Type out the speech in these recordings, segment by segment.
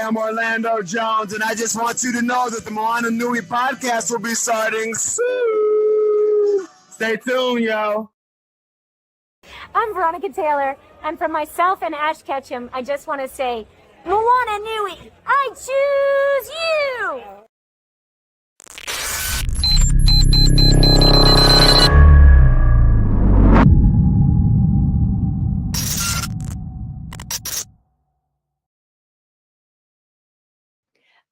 I'm Orlando Jones, and I just want you to know that the Moana Nui podcast will be starting soon. Stay tuned, yo. I'm Veronica Taylor, and from myself and Ash Ketchum, I just want to say, Moana Nui, I choose you!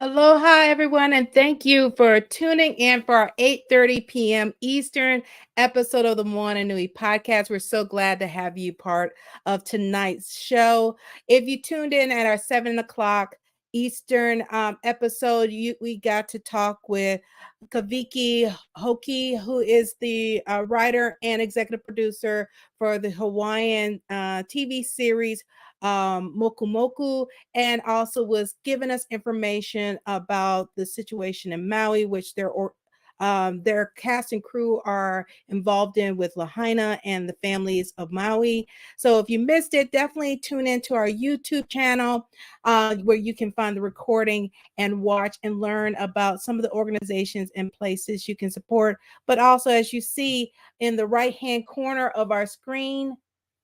Aloha, everyone, and thank you for tuning in for our 8:30 p.m. Eastern episode of the Moana Nui podcast. We're so glad to have you part of tonight's show. If you tuned in at our 7 o'clock Eastern episode, we got to talk with Kaviki Hoki, who is the writer and executive producer for the Hawaiian TV series Moku Moku, and also was giving us information about the situation in Maui, which their cast and crew are involved in with Lahaina and the families of Maui. So if you missed it, definitely tune into our YouTube channel where you can find the recording and watch and learn about some of the organizations and places you can support. But also, as you see in the right-hand corner of our screen,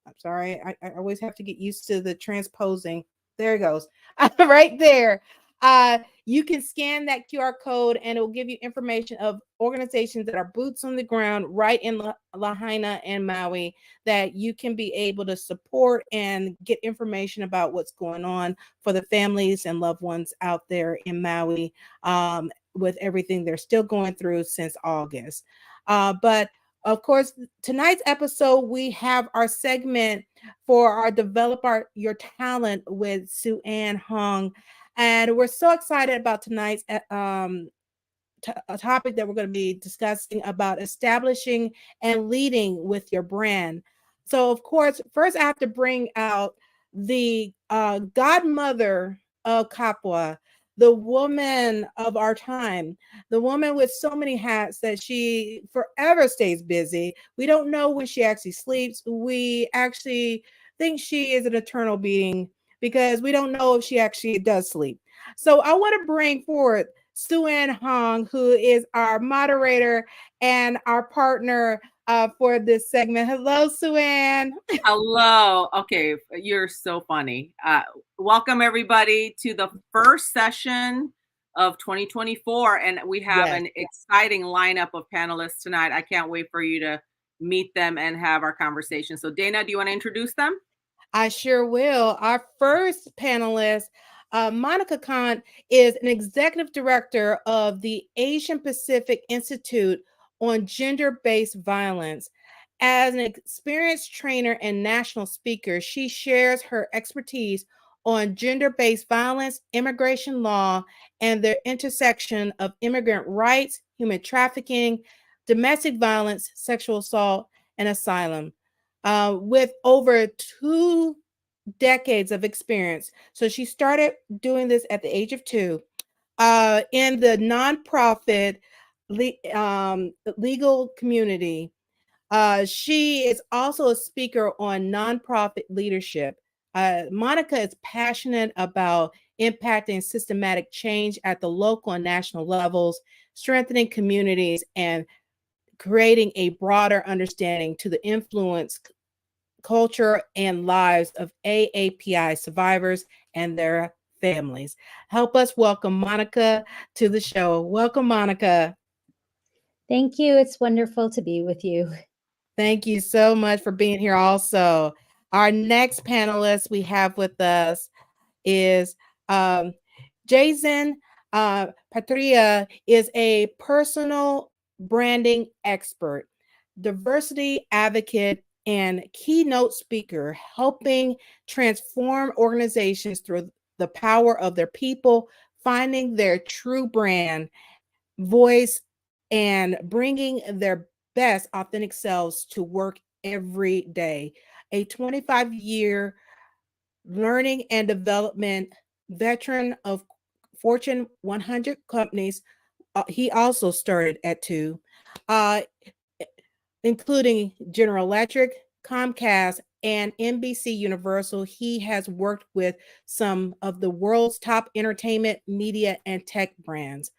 I'm sorry, I always have to get used to the transposing. There it goes. Right there. You can scan that QR code and it will give you information of organizations that are boots on the ground right in Lahaina and Maui that you can be able to support and get information about what's going on for the families and loved ones out there in Maui with everything they're still going through since August. But of course, tonight's episode, we have our segment for our Develop Your Talent with Sue Ann Hong. And we're so excited about tonight's topic that we're going to be discussing about establishing and leading with your brand. So, of course, first I have to bring out the godmother of CAPAW, the woman of our time, the woman with so many hats that she forever stays busy. We don't know when she actually sleeps. We actually think she is an eternal being because we don't know if she actually does sleep. So I want to bring forward Sue Ann Hong, who is our moderator and our partner for this segment. Hello, Sue Ann. Hello. Okay, you're so funny. Welcome, everybody, to the first session of 2024. And we have an exciting lineup of panelists tonight. I can't wait for you to meet them and have our conversation. So, Dana, do you want to introduce them? I sure will. Our first panelist, Monica Khant, is an executive director of the Asian Pacific Institute on Gender-Based Violence. As an experienced trainer and national speaker, she shares her expertise on gender-based violence, immigration law, and the intersection of immigrant rights, human trafficking, domestic violence, sexual assault, and asylum. With over 2 decades of experience. So she started doing this at the age of 2 in the nonprofit legal community. She is also a speaker on nonprofit leadership. Monica is passionate about impacting systematic change at the local and national levels, strengthening communities, and creating a broader understanding to the influence, culture, and lives of AAPI survivors and their families. Help us welcome Monica to the show. Welcome, Monica. Thank you. It's wonderful to be with you. Thank you so much for being here also. Our next panelist we have with us is Jayzen. Patria is a personal branding expert, diversity advocate, and keynote speaker, helping transform organizations through the power of their people, finding their true brand, voice, and bringing their best authentic selves to work every day. A 25-year learning and development veteran of Fortune 100 companies, he also started at 2, including General Electric, Comcast, and NBC Universal, he has worked with some of the world's top entertainment, media, and tech brands.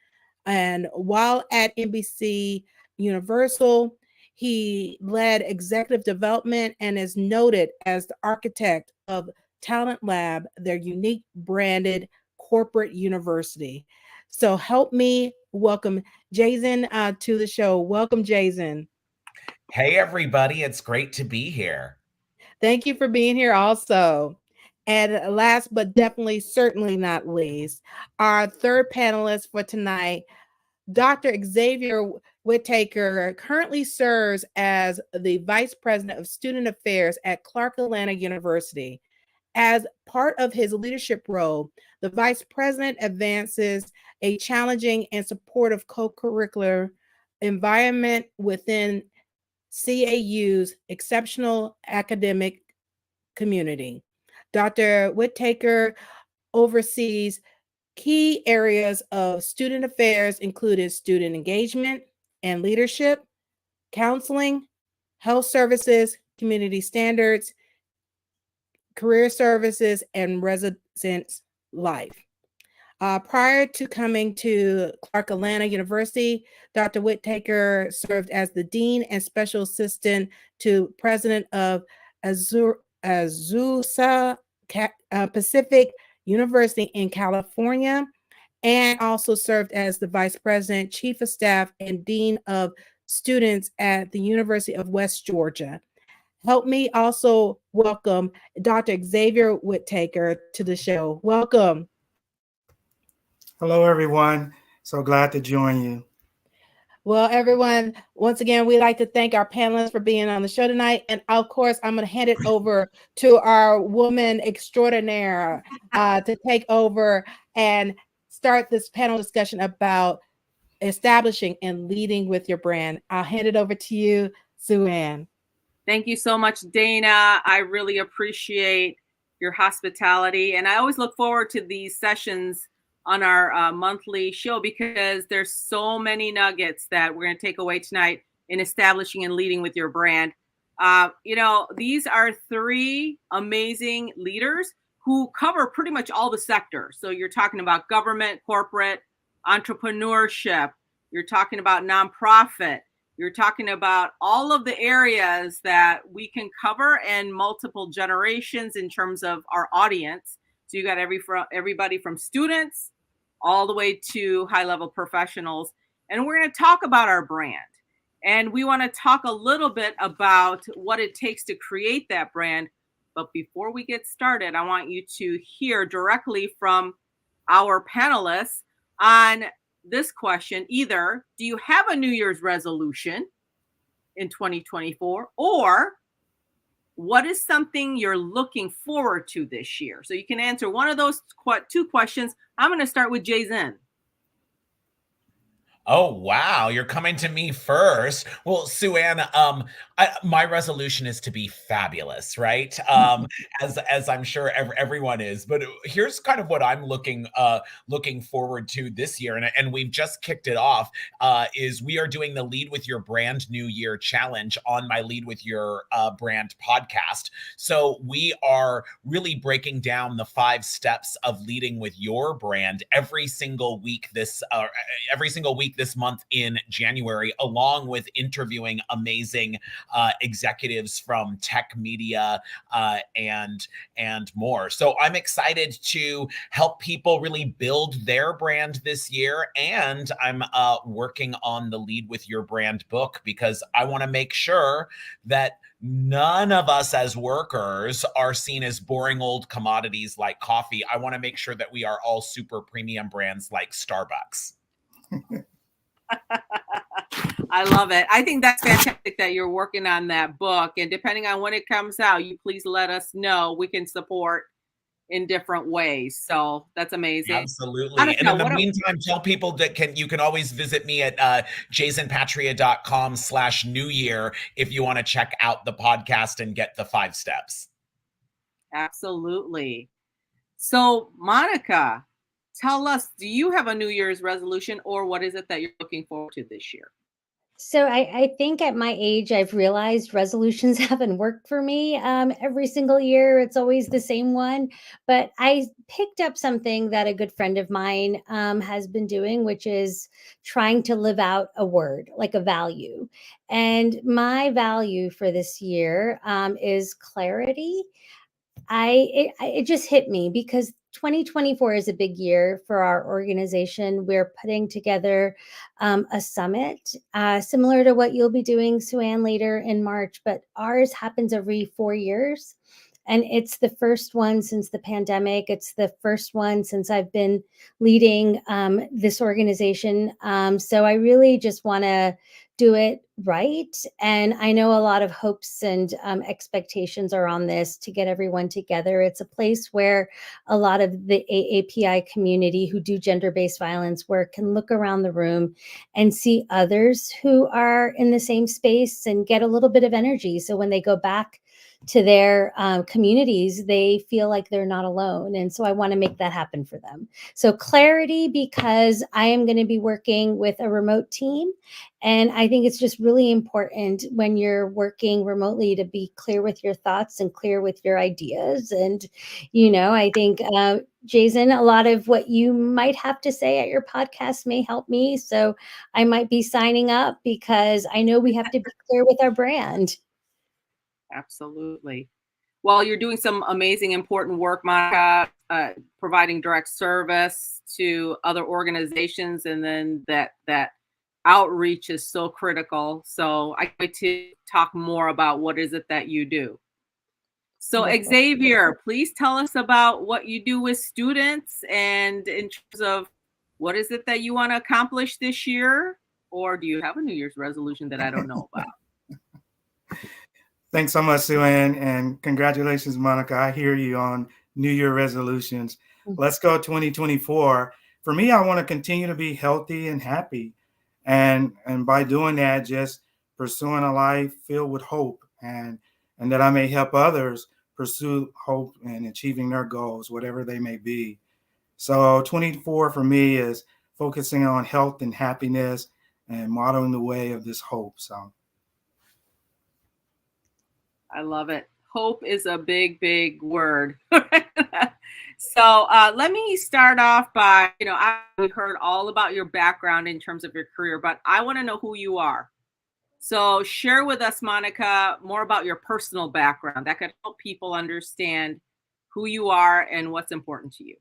And while at NBC Universal, he led executive development and is noted as the architect of Talent Lab, their unique branded corporate university. So help me welcome Jayzen to the show. Welcome, Jayzen. Hey, everybody. It's great to be here. Thank you for being here also. And last but definitely, certainly not least, our third panelist for tonight, Dr. Xavier Whitaker currently serves as the Vice President of Student Affairs at Clark Atlanta University. As part of his leadership role, the Vice President advances a challenging and supportive co-curricular environment within CAU's exceptional academic community. Dr. Whitaker oversees key areas of student affairs, including student engagement and leadership, counseling, health services, community standards, career services, and residence life. Prior to coming to Clark Atlanta University, Dr. Whitaker served as the Dean and Special Assistant to President of Azusa Pacific University in California, and also served as the Vice President, Chief of Staff, and Dean of Students at the University of West Georgia. Help me also welcome Dr. Xavier Whitaker to the show. Welcome. Hello, everyone. So glad to join you. Well, everyone, once again, we'd like to thank our panelists for being on the show tonight. And of course, I'm going to hand it over to our woman extraordinaire to take over and start this panel discussion about establishing and leading with your brand. I'll hand it over to you, Sue-Ann. Thank you so much, Dana. I really appreciate your hospitality. And I always look forward to these sessions on our monthly show because there's so many nuggets that we're going to take away tonight in establishing and leading with your brand. These are three amazing leaders who cover pretty much all the sectors. So you're talking about government, corporate, entrepreneurship. You're talking about nonprofit. You're talking about all of the areas that we can cover and multiple generations in terms of our audience. So you got everybody from students all the way to high-level professionals. And we're going to talk about our brand. And we want to talk a little bit about what it takes to create that brand. But before we get started, I want you to hear directly from our panelists on this question. Either, do you have a New Year's resolution in 2024? Or what is something you're looking forward to this year? So you can answer one of those two questions. I'm going to start with Jayzen. Oh, wow. You're coming to me first. Well, Sue-Ann, my resolution is to be fabulous, right? As I'm sure everyone is. But here's kind of what I'm looking forward to this year. And we've just kicked it off, is we are doing the Lead with Your Brand New Year Challenge on my Lead with Your Brand podcast. So we are really breaking down the 5 steps of leading with your brand every single week this month in January, along with interviewing amazing executives from tech, media, and more. So I'm excited to help people really build their brand this year. And I'm working on the Lead with Your Brand book because I want to make sure that none of us as workers are seen as boring old commodities like coffee. I want to make sure that we are all super premium brands like Starbucks. I love it. I think that's fantastic that you're working on that book. And depending on when it comes out, you please let us know. We can support in different ways. So that's amazing. Absolutely. And in the meantime, tell people that you can always visit me at jayzenpatria.com/New Year if you want to check out the podcast and get the 5 steps. Absolutely. So Monica, tell us, do you have a New Year's resolution or what is it that you're looking forward to this year? So I think at my age, I've realized resolutions haven't worked for me every single year. It's always the same one. But I picked up something that a good friend of mine has been doing, which is trying to live out a word, like a value. And my value for this year is clarity. It just hit me because 2024 is a big year for our organization. We're putting together a summit similar to what you'll be doing, Suanne, later in March, but ours happens every 4 years. And it's the first one since the pandemic. It's the first one since I've been leading this organization. So I really just want to do it right. And I know a lot of hopes and expectations are on this to get everyone together. It's a place where a lot of the AAPI community who do gender-based violence work can look around the room and see others who are in the same space and get a little bit of energy. So when they go back to their communities, they feel like they're not alone. And so I want to make that happen for them. So clarity, because I am going to be working with a remote team. And I think it's just really important when you're working remotely to be clear with your thoughts and clear with your ideas. And, I think, Jayzen, a lot of what you might have to say at your podcast may help me. So I might be signing up because I know we have to be clear with our brand. Absolutely. Well, you're doing some amazing, important work, Monica, providing direct service to other organizations, and then that outreach is so critical. So I get to talk more about what is it that you do. So Wonderful. Xavier, please tell us about what you do with students and in terms of what is it that you want to accomplish this year, or do you have a New Year's resolution that I don't know about? Thanks so much, Suanne, and congratulations, Monica. I hear you on New Year resolutions. Let's go 2024. For me, I want to continue to be healthy and happy. And by doing that, just pursuing a life filled with hope, and that I may help others pursue hope and achieving their goals, whatever they may be. So 24 for me is focusing on health and happiness and modeling the way of this hope. So I love it. Hope is a big, big word. So let me start off by, we heard all about your background in terms of your career, but I want to know who you are. So share with us, Monica, more about your personal background that could help people understand who you are and what's important to you.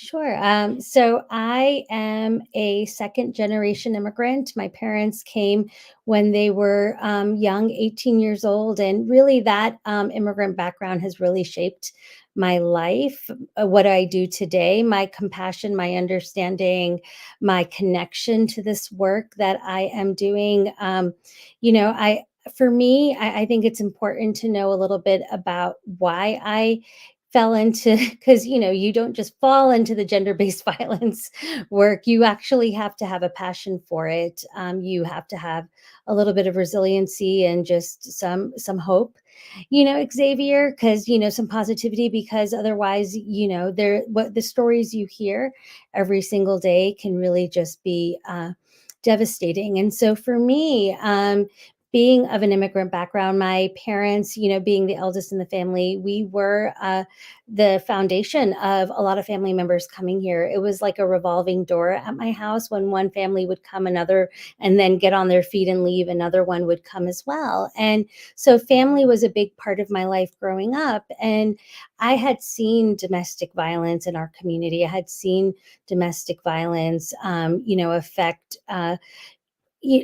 Sure. So I am a second generation immigrant. My parents came when they were young, 18 years old. And really that immigrant background has really shaped my life, what I do today, my compassion, my understanding, my connection to this work that I am doing. For me, I think it's important to know a little bit about why I fell into, because you don't just fall into the gender-based violence work. You actually have to have a passion for it. You have to have a little bit of resiliency and just some hope, Xavier, because some positivity, because otherwise what the stories you hear every single day can really just be devastating. And so for me, being of an immigrant background, my parents, being the eldest in the family, we were the foundation of a lot of family members coming here. It was like a revolving door at my house. When one family would come, another, and then get on their feet and leave, another one would come as well. And so family was a big part of my life growing up. And I had seen domestic violence in our community. I had seen domestic violence, affect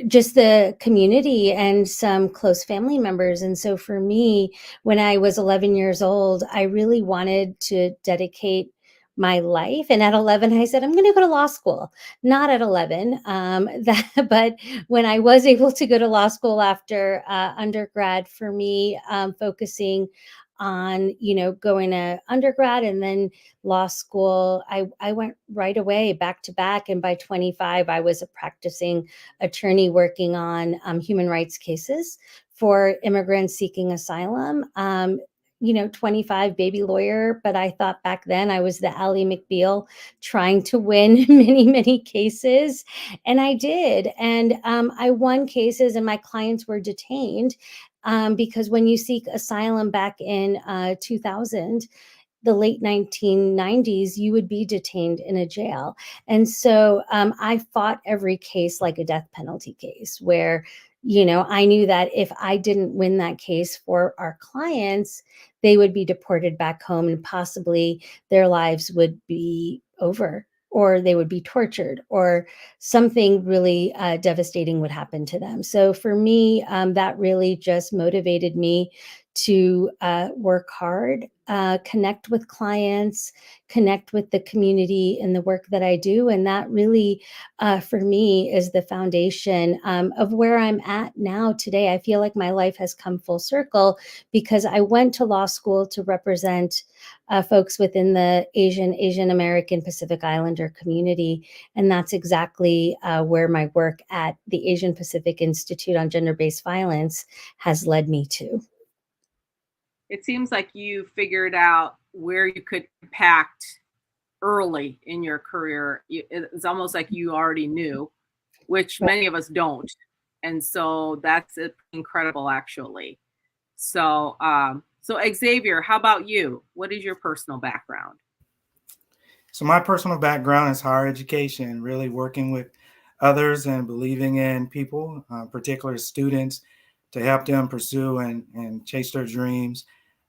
just the community and some close family members. And so for me, when I was 11 years old, I really wanted to dedicate my life. And at 11, I said, I'm going to go to law school. Not at 11, but when I was able to go to law school after undergrad, for me, focusing on going to undergrad and then law school, I went right away back to back, and by 25 I was a practicing attorney working on human rights cases for immigrants seeking asylum. 25 baby lawyer, but I thought back then I was the Ally McBeal trying to win many, many cases. And I did. And I won cases and my clients were detained because when you seek asylum back in 2000, the late 1990s, you would be detained in a jail. And so I fought every case like a death penalty case where, I knew that if I didn't win that case for our clients, they would be deported back home and possibly their lives would be over, or they would be tortured, or something really devastating would happen to them. So for me, that really just motivated me to work hard, connect with clients, connect with the community in the work that I do. And that really, for me, is the foundation of where I'm at now today. I feel like my life has come full circle because I went to law school to represent folks within the Asian American Pacific Islander community. And that's exactly where my work at the Asian Pacific Institute on Gender-Based Violence has led me to. It seems like you figured out where you could impact early in your career. It's almost like you already knew, which many of us don't. And so that's incredible, actually. So, so Xavier, how about you? What is your personal background? So my personal background is higher education, really working with others and believing in people, particularly students, to help them pursue and chase their dreams.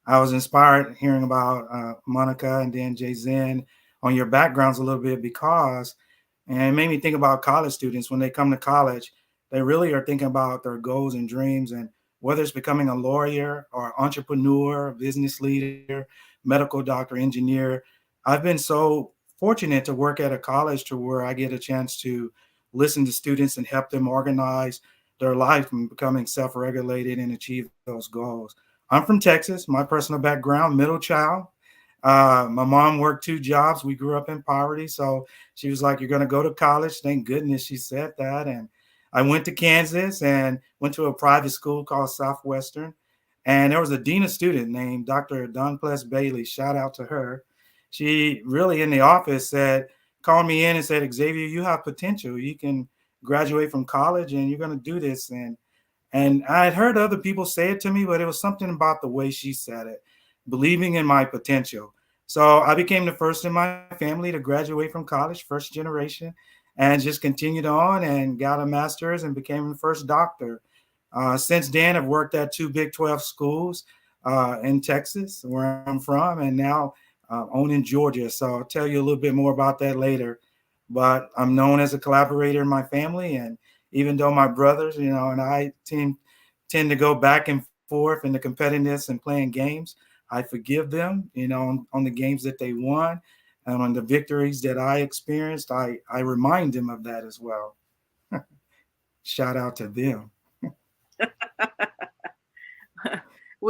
I was inspired hearing about Monica and then Jayzen on your backgrounds a little bit and it made me think about college students. When they come to college, they really are thinking about their goals and dreams, and whether it's becoming a lawyer or entrepreneur, business leader, medical doctor, engineer. I've been so fortunate to work at a college to where I get a chance to listen to students and help them organize their life and becoming self-regulated and achieve those goals. I'm from Texas. My personal background, middle child. My mom worked 2 jobs. We grew up in poverty. So she was like, you're going to go to college. Thank goodness she said that. And I went to Kansas and went to a private school called Southwestern. And there was a dean of student named Dr. Donpless Bailey. Shout out to her. She really in the office called me in and said, Xavier, you have potential. You can graduate from college and you're going to do this. And I had heard other people say it to me, but it was something about the way she said it, believing in my potential. So I became the first in my family to graduate from college, first generation, and just continued on and got a master's and became the first doctor. Since then, I've worked at 2 Big 12 schools in Texas, where I'm from, and now own in Georgia. So I'll tell you a little bit more about that later. But I'm known as a collaborator in my family, and even though my brothers, and I tend to go back and forth in the competitiveness and playing games, I forgive them, on the games that they won and on the victories that I experienced. I remind them of that as well. Shout out to them.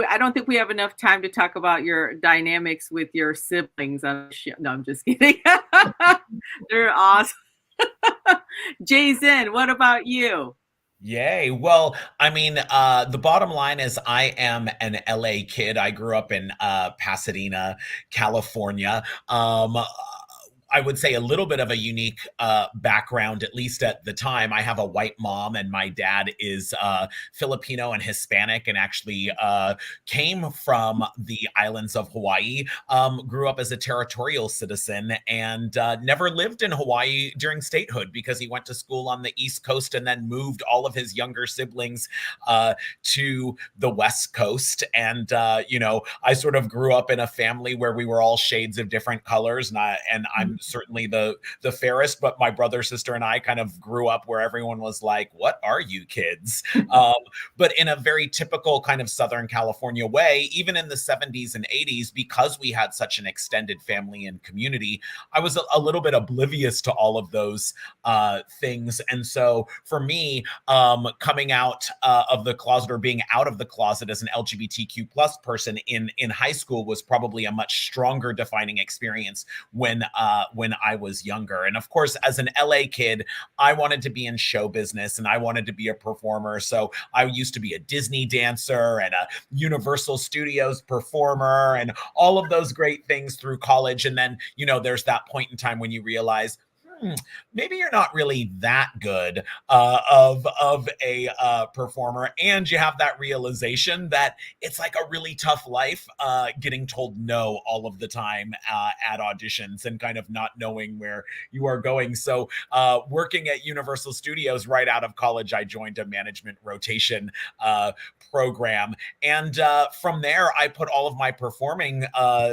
I don't think we have enough time to talk about your dynamics with your siblings. No, I'm just kidding. They're awesome. Jayzen, what about you? Yay. Well, I mean, the bottom line is I am an LA kid. I grew up in Pasadena, California. I would say a little bit of a unique background, at least at the time. I have a white mom and my dad is Filipino and Hispanic and actually came from the islands of Hawaii, grew up as a territorial citizen and never lived in Hawaii during statehood because he went to school on the East Coast and then moved all of his younger siblings to the West Coast. And, I sort of grew up in a family where we were all shades of different colors and I'm certainly the fairest, but my brother, sister, and I kind of grew up where everyone was like, what are you kids? But in a very typical kind of Southern California way, even in the 70s and 80s, because we had such an extended family and community, I was a little bit oblivious to all of those things. And so for me, coming out of the closet or being out of the closet as an LGBTQ plus person in high school was probably a much stronger defining experience when when I was younger. And of course, as an LA kid, I wanted to be in show business and I wanted to be a performer. So I used to be a Disney dancer and a Universal Studios performer and all of those great things through college. And then, there's that point in time when you realize, maybe you're not really that good of a performer, and you have that realization that it's like a really tough life getting told no all of the time at auditions and kind of not knowing where you are going. So working at Universal Studios right out of college, I joined a management rotation program, and from there I put all of my performing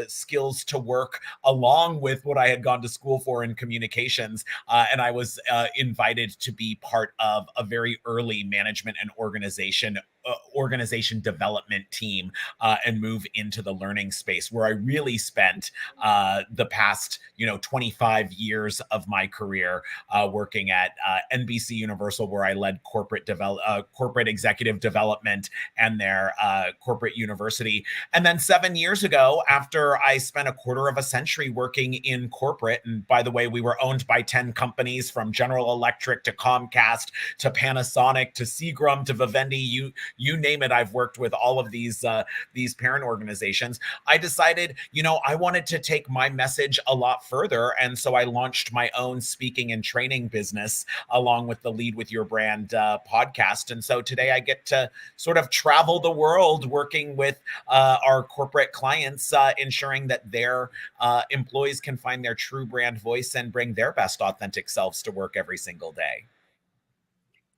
skills to work along with what I had gone to school for in communications. And I was invited to be part of a very early management and organization development team and move into the learning space, where I really spent the past 25 years of my career working at NBC Universal, where I led corporate executive development and their corporate university. And then 7 years ago, after I spent a quarter of a century working in corporate, and by the way, we were owned by 10 companies, from General Electric to Comcast to Panasonic to Seagram to Vivendi, you name it. I've worked with all of these parent organizations. I decided, I wanted to take my message a lot further. And so I launched my own speaking and training business along with the Lead with Your Brand podcast. And so today I get to sort of travel the world working with our corporate clients, ensuring that their employees can find their true brand voice and bring their best authentic selves to work every single day.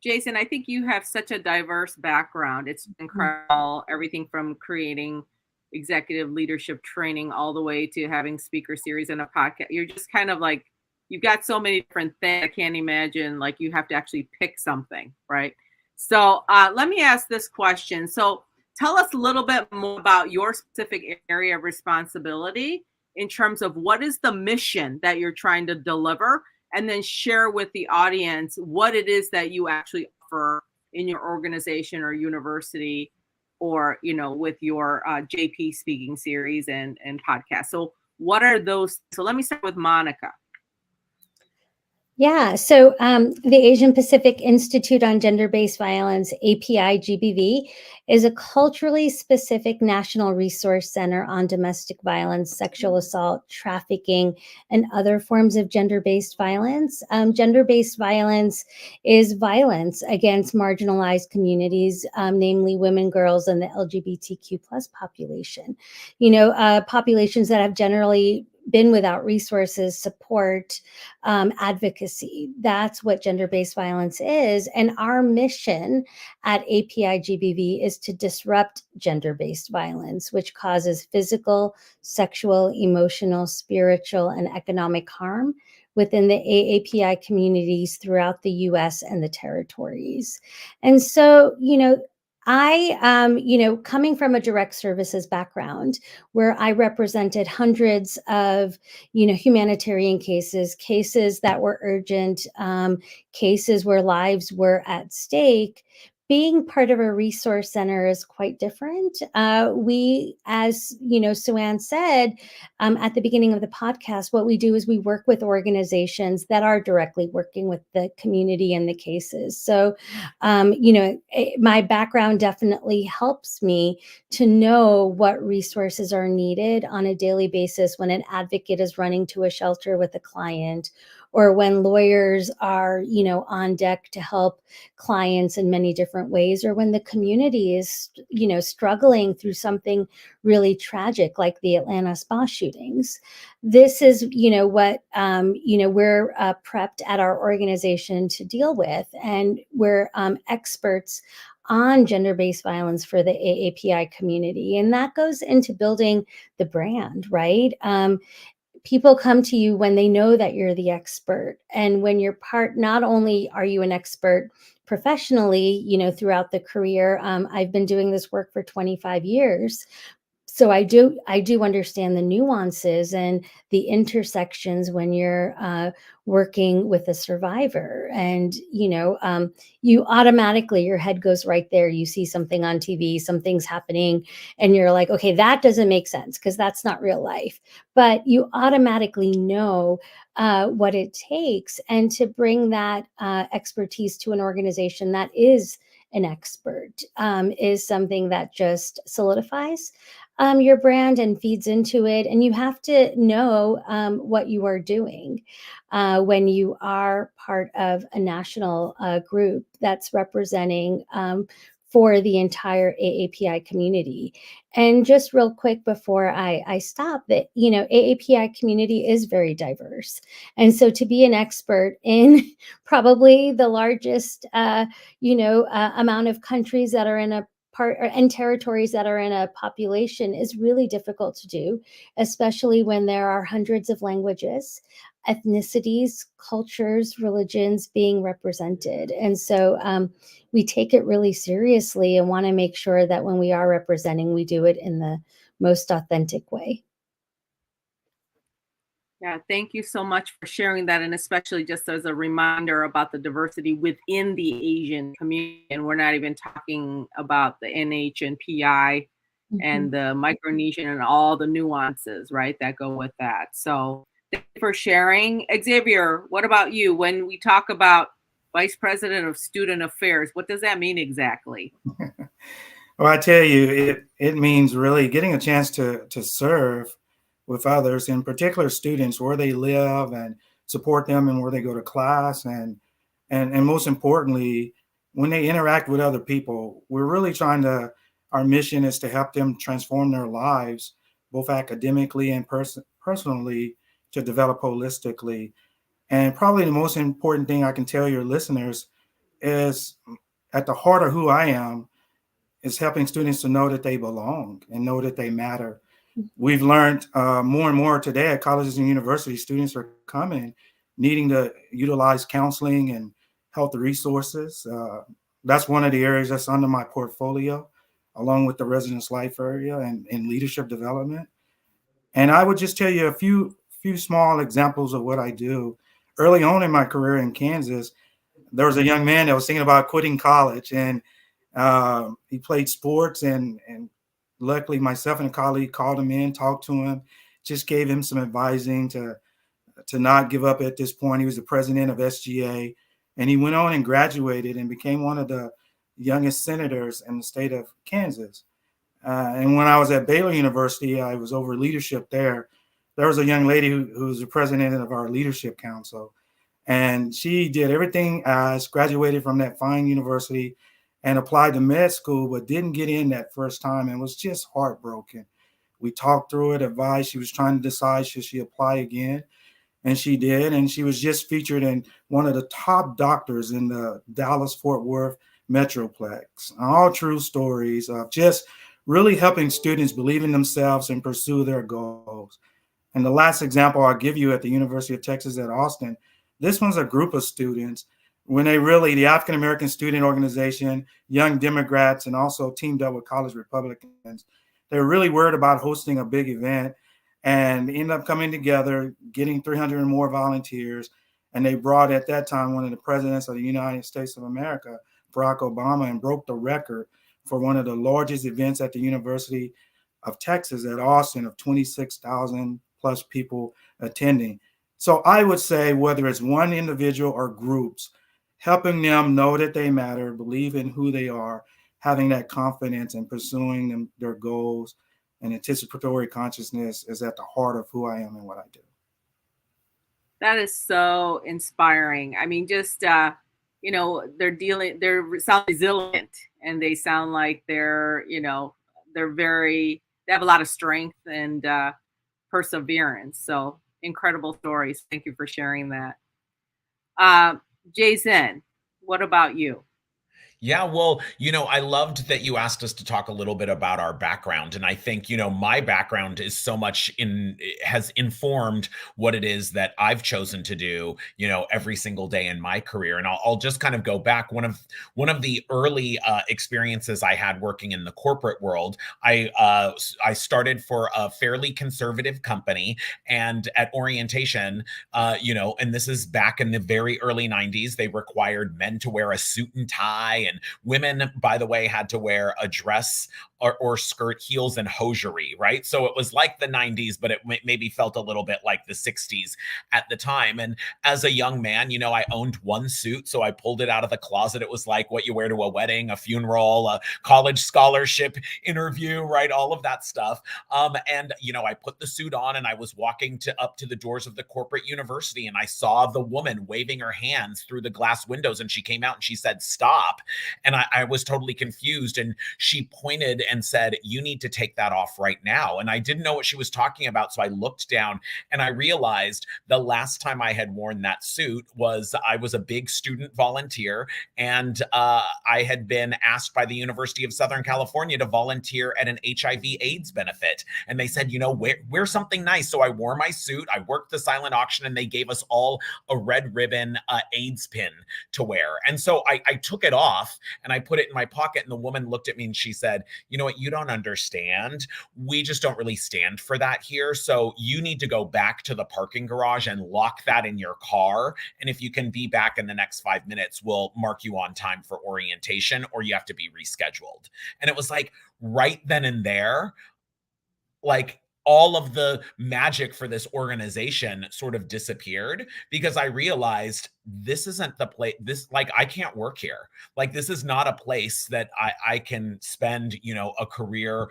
Jayzen, I think you have such a diverse background. It's incredible. Everything from creating executive leadership training all the way to having speaker series and a podcast. You're just kind of like, you've got so many different things. I can't imagine like you have to actually pick something, right? So let me ask this question. So tell us a little bit more about your specific area of responsibility in terms of what is the mission that you're trying to deliver, and then share with the audience what it is that you actually offer in your organization or university, or, with your JP speaking series and podcast. So what are those? So let me start with Monica. Yeah, so the Asian Pacific Institute on Gender-Based Violence, API-GBV, is a culturally specific national resource center on domestic violence, sexual assault, trafficking, and other forms of gender-based violence. Gender-based violence is violence against marginalized communities, namely women, girls, and the LGBTQ plus population. Populations that have generally been without resources, support, advocacy. That's what gender-based violence is. And our mission at API-GBV is to disrupt gender-based violence, which causes physical, sexual, emotional, spiritual, and economic harm within the AAPI communities throughout the US and the territories. And so, I, coming from a direct services background where I represented hundreds of, humanitarian cases that were urgent, cases where lives were at stake, being part of a resource center is quite different. We, as Sue-Ann said at the beginning of the podcast, what we do is we work with organizations that are directly working with the community and the cases. So, my background definitely helps me to know what resources are needed on a daily basis when an advocate is running to a shelter with a client, or when lawyers are, on deck to help clients in many different ways, or when the community is, struggling through something really tragic like the Atlanta spa shootings. This is, what, we're prepped at our organization to deal with. And we're experts on gender-based violence for the AAPI community. And that goes into building the brand, right? People come to you when they know that you're the expert. And when you're not only are you an expert professionally, throughout the career, I've been doing this work for 25 years. So I do understand the nuances and the intersections when you're working with a survivor, and you automatically, your head goes right there. You see something on TV, something's happening, and you're like, okay, that doesn't make sense because that's not real life. But you automatically know what it takes, and to bring that expertise to an organization that is an expert is something that just solidifies your brand and feeds into it. And you have to know what you are doing when you are part of a national group that's representing for the entire AAPI community. And just real quick before I stop, that AAPI community is very diverse, and so to be an expert in probably the largest amount of countries that are in a part, and territories that are in a population, is really difficult to do, especially when there are hundreds of languages, ethnicities, cultures, religions being represented. And so we take it really seriously and want to make sure that when we are representing, we do it in the most authentic way. Yeah, thank you so much for sharing that, and especially just as a reminder about the diversity within the Asian community. And we're not even talking about the NH and PI and the Micronesian and all the nuances, right, that go with that. So thank you for sharing. Xavier, what about you? When we talk about Vice President of Student Affairs, what does that mean exactly? Well, I tell you, it means really getting a chance to serve with others, in particular students, where they live and support them and where they go to class. And most importantly, when they interact with other people, we're really trying to, our mission is to help them transform their lives, both academically and personally, to develop holistically. And probably the most important thing I can tell your listeners is, at the heart of who I am, is helping students to know that they belong and know that they matter. We've learned more and more today at colleges and universities, students are coming needing to utilize counseling and health resources. That's one of the areas that's under my portfolio, along with the residence life area and leadership development. And I would just tell you a few small examples of what I do. Early on in my career in Kansas, there was a young man that was thinking about quitting college, and he played sports, and luckily myself and a colleague called him in, talked to him, just gave him some advising to not give up at this point. He was the president of SGA, and he went on and graduated and became one of the youngest senators in the state of Kansas. And when I was at Baylor University, I was over leadership there. There was a young lady who was the president of our leadership council, and she did everything as graduated from that fine university and applied to med school, but didn't get in that first time and was just heartbroken. We talked through it, advised. She was trying to decide, should she apply again? And she did. And she was just featured in one of the top doctors in the Dallas-Fort Worth Metroplex. All true stories of just really helping students believe in themselves and pursue their goals. And the last example I'll give you, at the University of Texas at Austin, this one's a group of students. When they really, the African American Student Organization, Young Democrats, and also teamed up with College Republicans, they were really worried about hosting a big event, and ended up coming together, getting 300 or more volunteers. And they brought, at that time, one of the presidents of the United States of America, Barack Obama, and broke the record for one of the largest events at the University of Texas at Austin, of 26,000 plus people attending. So I would say, whether it's one individual or groups, helping them know that they matter, believe in who they are, having that confidence and pursuing their goals, and anticipatory consciousness is at the heart of who I am and what I do. That is so inspiring. I mean, just, they're sound resilient, and they sound like they have a lot of strength and perseverance. So incredible stories. Thank you for sharing that. Jayzen, what about you? Yeah, well, I loved that you asked us to talk a little bit about our background. And I think, my background is so much has informed what it is that I've chosen to do, every single day in my career. And I'll just kind of go back. One of the early experiences I had working in the corporate world, I started for a fairly conservative company, and at orientation, and this is back in the very early 90s, they required men to wear a suit and tie, and women, by the way, had to wear a dress or skirt, heels, and hosiery, right? So it was like the 90s, but it maybe felt a little bit like the 60s at the time. And as a young man, I owned one suit, so I pulled it out of the closet. It was like what you wear to a wedding, a funeral, a college scholarship interview, right? All of that stuff. And I put the suit on, and I was walking up to the doors of the corporate university, and I saw the woman waving her hands through the glass windows, and she came out and she said, "Stop." And I was totally confused. And she pointed and said, "You need to take that off right now." And I didn't know what she was talking about. So I looked down, and I realized the last time I had worn that suit I was a big student volunteer. And I had been asked by the University of Southern California to volunteer at an HIV/AIDS benefit. And they said, wear something nice. So I wore my suit. I worked the silent auction, and they gave us all a red ribbon AIDS pin to wear. And so I took it off and I put it in my pocket. And the woman looked at me and she said, "You know what? You don't understand. We just don't really stand for that here. So you need to go back to the parking garage and lock that in your car. And if you can be back in the next 5 minutes, we'll mark you on time for orientation, or you have to be rescheduled." And it was like right then and there, like all of the magic for this organization sort of disappeared, because I realized this isn't the place. I can't work here. Like, this is not a place that I can spend, a career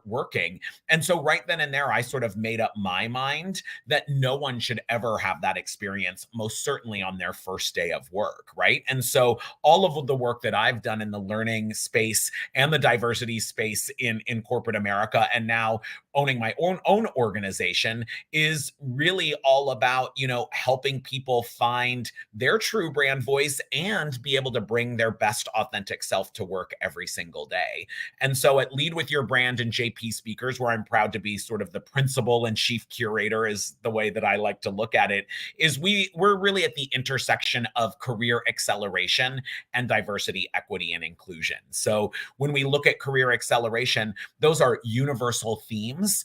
working. And so right then and there, I sort of made up my mind that no one should ever have that experience, most certainly on their first day of work. Right. And so all of the work that I've done in the learning space and the diversity space in corporate America, and now owning my own organization, is really all about, helping people find their true brand voice and be able to bring their best authentic self to work every single day. And so at Lead With Your Brand and JP Speakers, where I'm proud to be sort of the principal and chief curator, is the way that I like to look at it, is we're really at the intersection of career acceleration and diversity, equity, and inclusion. So when we look at career acceleration, those are universal themes.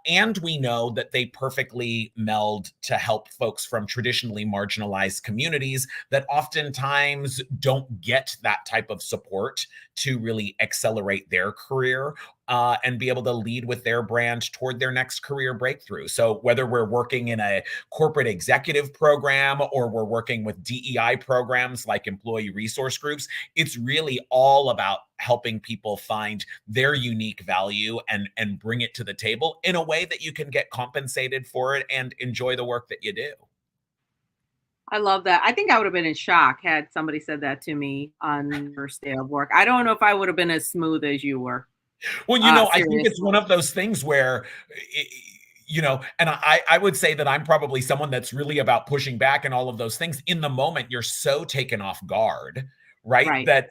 And we know that they perfectly meld to help folks from traditionally marginalized communities that oftentimes don't get that type of support to really accelerate their career and be able to lead with their brand toward their next career breakthrough. So whether we're working in a corporate executive program or we're working with DEI programs like employee resource groups, it's really all about helping people find their unique value and bring it to the table in a way that you can get compensated for it and enjoy the work that you do. I love that. I think I would have been in shock had somebody said that to me on the first day of work. I don't know if I would have been as smooth as you were. Well, I think it's one of those things where, and I would say that I'm probably someone that's really about pushing back and all of those things. In the moment, you're so taken off guard, right? That,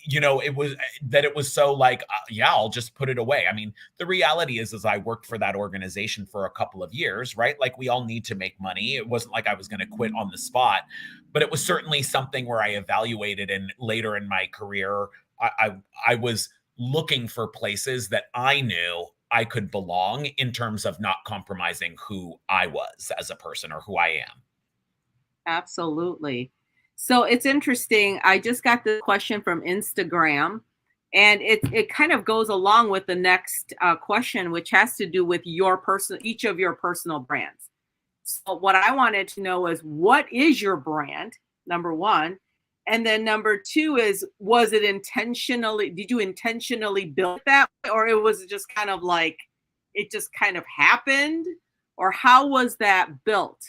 it was so like, yeah, I'll just put it away. I mean, the reality is I worked for that organization for a couple of years, right? Like, we all need to make money. It wasn't like I was going to quit on the spot, but it was certainly something where I evaluated, and later in my career, I was looking for places that I knew I could belong in terms of not compromising who I was as a person or who I am. Absolutely. So it's interesting. I just got the question from Instagram, and it kind of goes along with the next question, which has to do with each of your personal brands. So what I wanted to know is, what is your brand? Number one. And then number two is, did you intentionally build that, or it was just kind of like, it just kind of happened, or how was that built?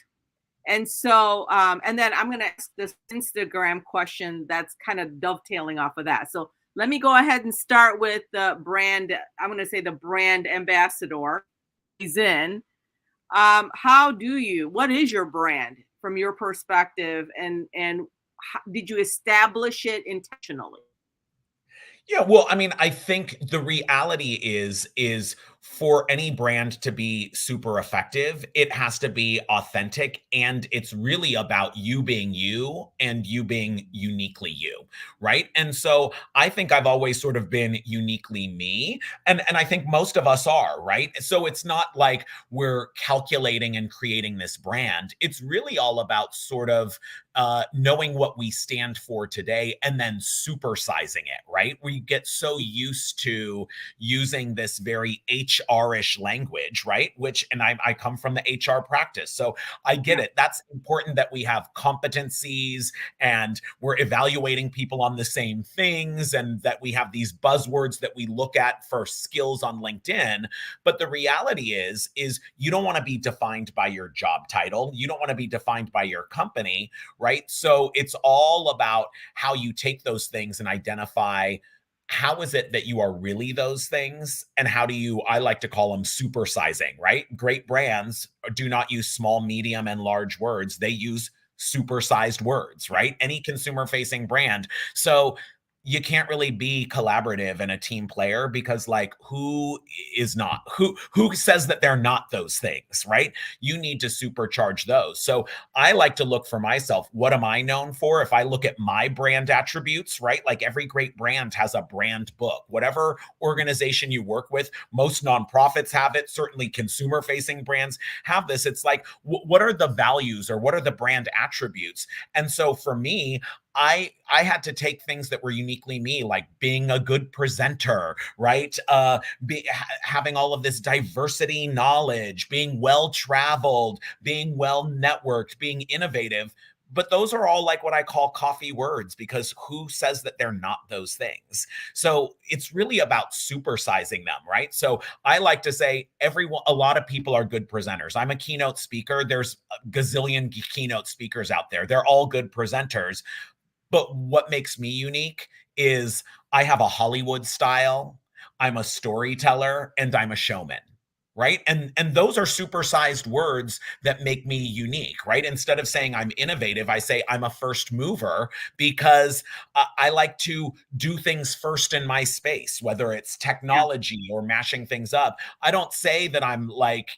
And so, and then I'm going to ask this Instagram question that's kind of dovetailing off of that. So let me go ahead and start with the brand. I'm going to say the brand ambassador, Jayzen. What is your brand from your perspective? And did you establish it intentionally? Yeah, well, I mean, I think the reality is for any brand to be super effective, it has to be authentic, and it's really about you being you and you being uniquely you, right? And so I think I've always sort of been uniquely me, and I think most of us are, right? So it's not like we're calculating and creating this brand. It's really all about sort of knowing what we stand for today and then supersizing it, right? We get so used to using this very HR-ish language, right? And I come from the HR practice, so I get it. That's important that we have competencies and we're evaluating people on the same things and that we have these buzzwords that we look at for skills on LinkedIn. But the reality is you don't want to be defined by your job title. You don't want to be defined by your company, right? So it's all about how you take those things and identify how is it that you are really those things, and how do you, I like to call them supersizing, right? Great brands do not use small, medium, and large words. They use supersized words, right? Any consumer facing brand. So you can't really be collaborative and a team player because like who says that they're not those things, right? You need to supercharge those. So I like to look for myself, what am I known for? If I look at my brand attributes, right? Like every great brand has a brand book. Whatever organization you work with, most nonprofits have it, certainly consumer facing brands have this. It's like what are the values or what are the brand attributes? And so for me, I had to take things that were uniquely me, like being a good presenter, right? Having all of this diversity knowledge, being well-traveled, being well-networked, being innovative. But those are all like what I call coffee words, because who says that they're not those things? So it's really about supersizing them, right? So I like to say a lot of people are good presenters. I'm a keynote speaker. There's a gazillion keynote speakers out there. They're all good presenters. But what makes me unique is I have a Hollywood style, I'm a storyteller, and I'm a showman, right? And those are supersized words that make me unique, right? Instead of saying I'm innovative, I say I'm a first mover because I like to do things first in my space, whether it's technology or mashing things up. I don't say that I'm like,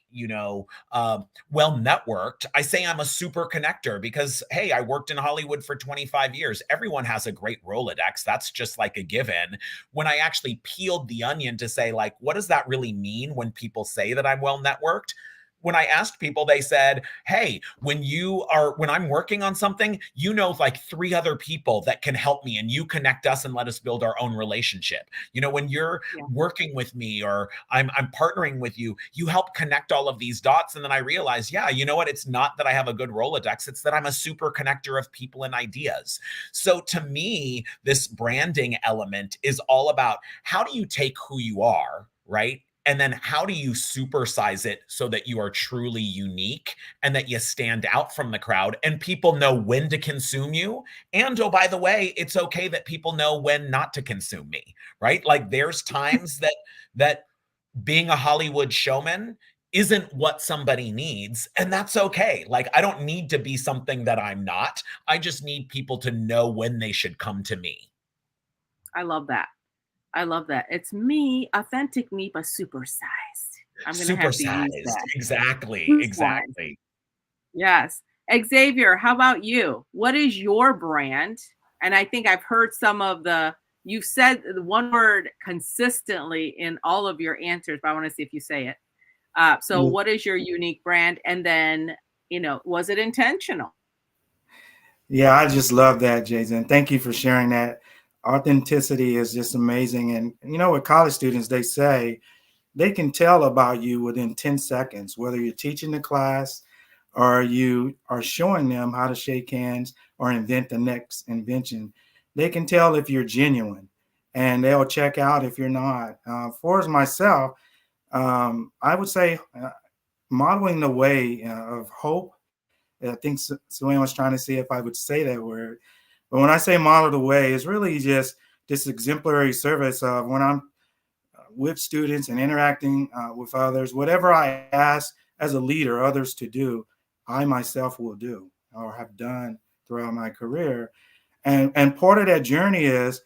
well networked. I say I'm a super connector because, hey, I worked in Hollywood for 25 years. Everyone has a great Rolodex. That's just like a given. When I actually peeled the onion to say, like, what does that really mean when people say that I'm well networked? When I asked people, they said, hey, when I'm working on something, like 3 other people that can help me and you connect us and let us build our own relationship. When you're working with me or I'm partnering with you, you help connect all of these dots. And then I realized, what? It's not that I have a good Rolodex. It's that I'm a super connector of people and ideas. So to me, this branding element is all about how do you take who you are, right? And then how do you supersize it so that you are truly unique and that you stand out from the crowd and people know when to consume you? And oh, by the way, it's okay that people know when not to consume me, right? Like there's times that being a Hollywood showman isn't what somebody needs, and that's okay. Like I don't need to be something that I'm not. I just need people to know when they should come to me. I love that. It's me, authentic me, but supersized. I'm going to have to use that. Exactly. Yes. Xavier, how about you? What is your brand? And I think I've heard you've said the one word consistently in all of your answers, but I want to see if you say it. So what is your unique brand? And then, was it intentional? Yeah, I just love that, Jayzen. Thank you for sharing that. Authenticity is just amazing. And, with college students, they say they can tell about you within 10 seconds, whether you're teaching the class or you are showing them how to shake hands or invent the next invention. They can tell if you're genuine and they'll check out if you're not. For myself, I would say modeling the way of hope. I think Suanne was trying to see if I would say that word. But when I say model the way, it's really just this exemplary service of when I'm with students and interacting with others, whatever I ask as a leader others to do, I myself will do or have done throughout my career. And part of that journey is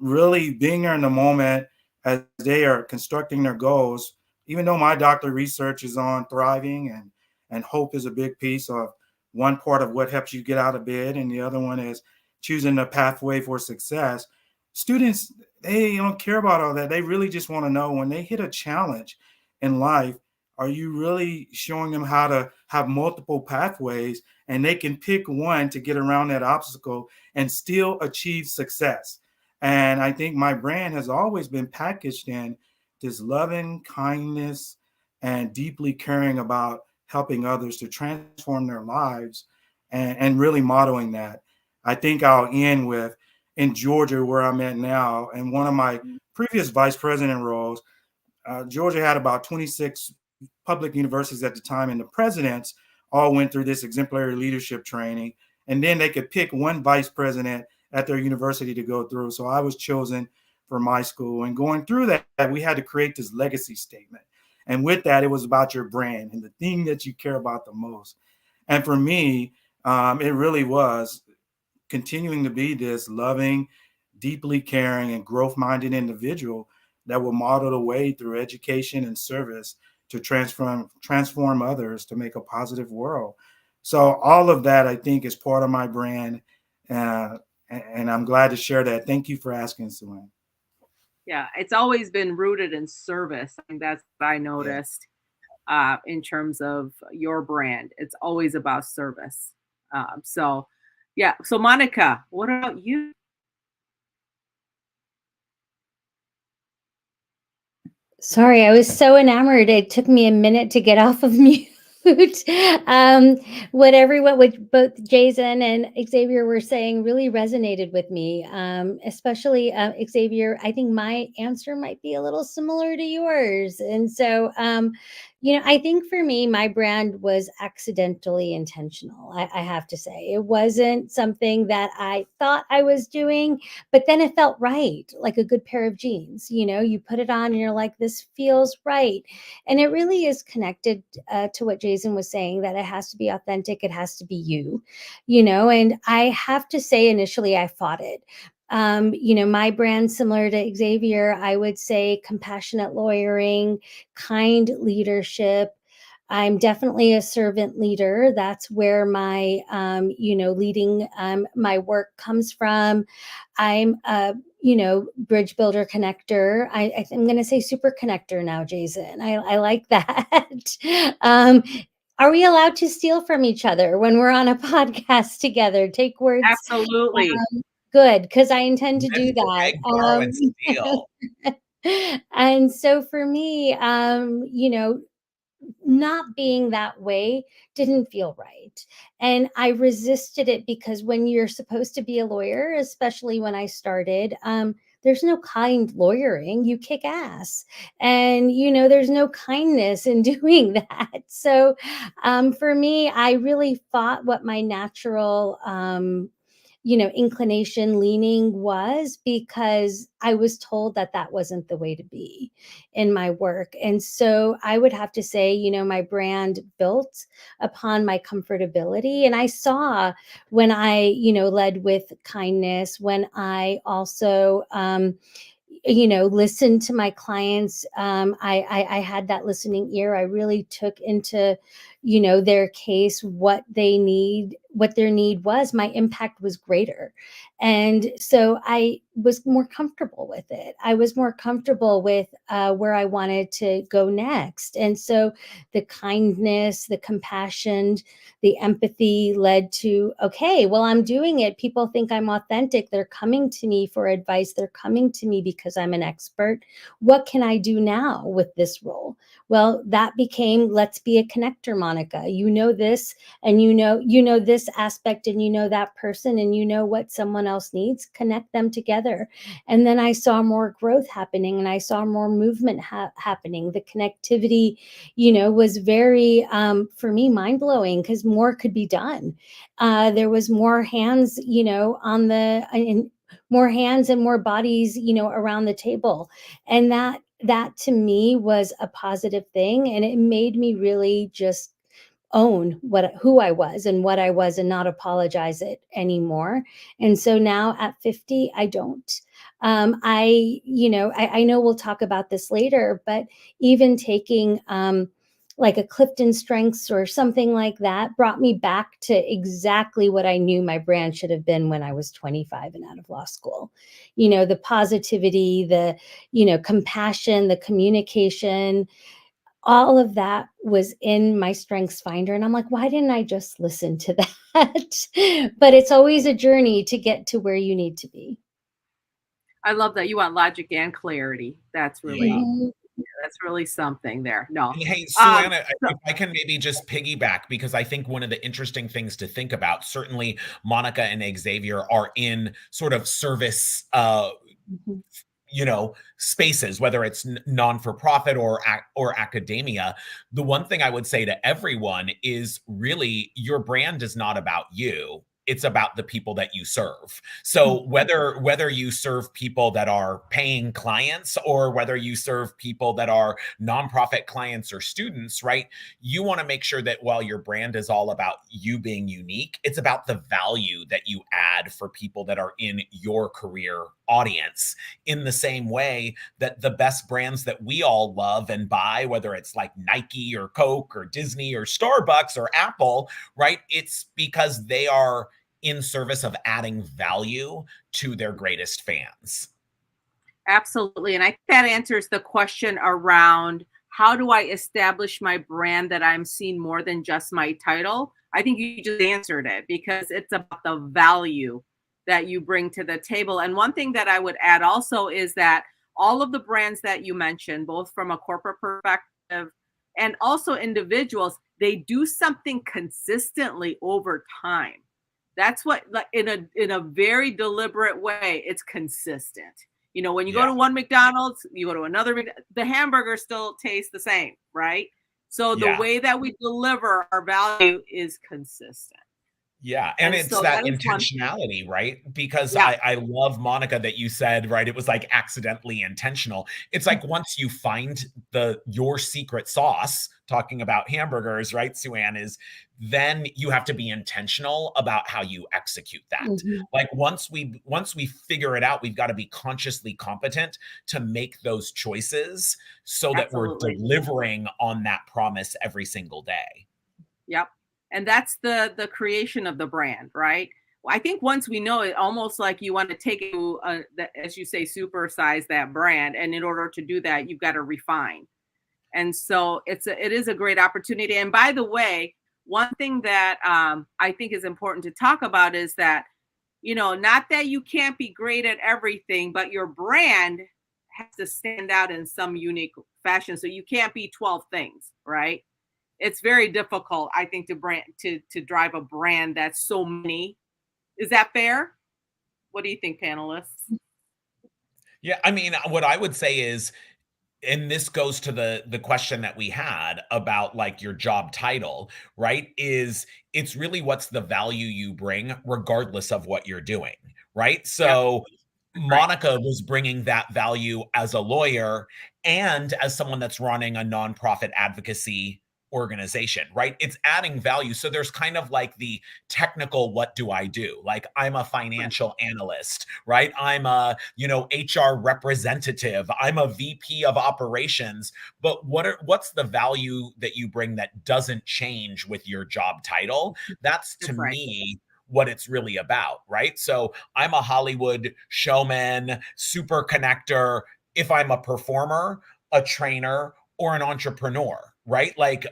really being there in the moment as they are constructing their goals. Even though my doctoral research is on thriving, and hope is a big piece of one part of what helps you get out of bed, and the other one is choosing the pathway for success. Students, they don't care about all that. They really just want to know, when they hit a challenge in life, are you really showing them how to have multiple pathways, and they can pick one to get around that obstacle and still achieve success? And I think my brand has always been packaged in this loving kindness and deeply caring about helping others to transform their lives, and really modeling that. I think I'll end with, in Georgia, where I'm at now, and one of my previous vice president roles, Georgia had about 26 public universities at the time, and the presidents all went through this exemplary leadership training, and then they could pick one vice president at their university to go through. So I was chosen for my school, and going through that, we had to create this legacy statement. And with that, it was about your brand and the thing that you care about the most. And for me, it really was continuing to be this loving, deeply caring, and growth-minded individual that will model the way through education and service to transform others to make a positive world. So all of that, I think, is part of my brand, and I'm glad to share that. Thank you for asking, Suan. Yeah, it's always been rooted in service. I think that's what I noticed in terms of your brand. It's always about service. So Monica, what about you? Sorry, I was so enamored. It took me a minute to get off of mute. What both Jayzen and Xavier were saying really resonated with me, especially Xavier. I think my answer might be a little similar to yours. And so, I think for me, my brand was accidentally intentional. I have to say, it wasn't something that I thought I was doing, but then it felt right, like a good pair of jeans. You put it on and you're like, this feels right. And it really is connected to what Jayzen was saying, that it has to be authentic. It has to be you, and I have to say, initially I fought it. My brand, similar to Xavier, I would say compassionate lawyering, kind leadership. I'm definitely a servant leader. That's where my, leading my work comes from. I'm a, bridge builder connector. I'm going to say super connector now, Jayzen. I like that. Are we allowed to steal from each other when we're on a podcast together? Take words. Absolutely. Good, because I intend to do that. Borrow and steal. And so for me, not being that way didn't feel right. And I resisted it because when you're supposed to be a lawyer, especially when I started, there's no kind lawyering. You kick ass. And, there's no kindness in doing that. So for me, I really fought what my natural inclination, leaning was, because I was told that that wasn't the way to be in my work. And so I would have to say, my brand built upon my comfortability. And I saw when I, led with kindness, when I also, listened to my clients. I had that listening ear. I really took into, their case, what their need was. My impact was greater. And so I was more comfortable with it. I was more comfortable with where I wanted to go next. And so the kindness, the compassion, the empathy led to, okay, well, I'm doing it. People think I'm authentic. They're coming to me for advice. They're coming to me because I'm an expert. What can I do now with this role? Well, that became, let's be a connector, Monica. You know this, and you know this aspect, and you know that person, and you know what someone else needs. Connect them together. And then I saw more growth happening, and I saw more movement happening. The connectivity, was very, for me, mind-blowing, because more could be done. There was more hands, more hands and more bodies, around the table. And that to me was a positive thing. And it made me really just own who I was and what I was and not apologize it anymore. And so now at 50, I don't. I know we'll talk about this later, but even taking like a Clifton Strengths or something like that brought me back to exactly what I knew my brand should have been when I was 25 and out of law school. The positivity, the, compassion, the communication, all of that was in my Strengths Finder. And I'm like, why didn't I just listen to that? But it's always a journey to get to where you need to be. I love that you want logic and clarity. That's really, that's really something there. No. And hey, Suanna, if I can maybe just piggyback, because I think one of the interesting things to think about, certainly Monica and Xavier are in sort of service spaces, whether it's non-for-profit or academia. The one thing I would say to everyone is really your brand is not about you. It's about the people that you serve. So whether you serve people that are paying clients or whether you serve people that are nonprofit clients or students, right? You want to make sure that while your brand is all about you being unique, it's about the value that you add for people that are in your career audience, in the same way that the best brands that we all love and buy, whether it's like Nike or Coke or Disney or Starbucks or Apple, right? It's because they are in service of adding value to their greatest fans. Absolutely. And I think that answers the question around how do I establish my brand that I'm seen more than just my title? I think you just answered it, because it's about the value that you bring to the table. And one thing that I would add also is that all of the brands that you mentioned, both from a corporate perspective and also individuals, they do something consistently over time. That's what, like, in a very deliberate way, it's consistent. When you go to one McDonald's, you go to another, the hamburger still tastes the same, right? So the way that we deliver our value is consistent. Yeah. And it's so that intentionality, right? Because I love, Monica, that you said, right, it was like accidentally intentional. It's like once you find your secret sauce, talking about hamburgers, right, Suanne, is then you have to be intentional about how you execute that. Like once we figure it out, we've got to be consciously competent to make those choices so that we're delivering on that promise every single day. Yep. And that's the creation of the brand, right? I think once we know it, almost like you want to take it, as you say, supersize that brand. And in order to do that, you've got to refine. And so it is a great opportunity. And by the way, one thing that I think is important to talk about is that, not that you can't be great at everything, but your brand has to stand out in some unique fashion. So you can't be 12 things, right? It's very difficult, I think, to drive a brand that's so many. Is that fair? What do you think, panelists? Yeah, I mean, what I would say is, and this goes to the question that we had about like your job title, right? Is it's really what's the value you bring regardless of what you're doing, right? So Monica was bringing that value as a lawyer and as someone that's running a nonprofit advocacy organization, right? It's adding value. So there's kind of like the technical, what do I do? Like I'm a financial analyst, right? I'm a, HR representative. I'm a VP of operations. But what's the value that you bring that doesn't change with your job title? That's to me what it's really about, right? So I'm a Hollywood showman, super connector. If I'm a performer, a trainer, or an entrepreneur, right? Like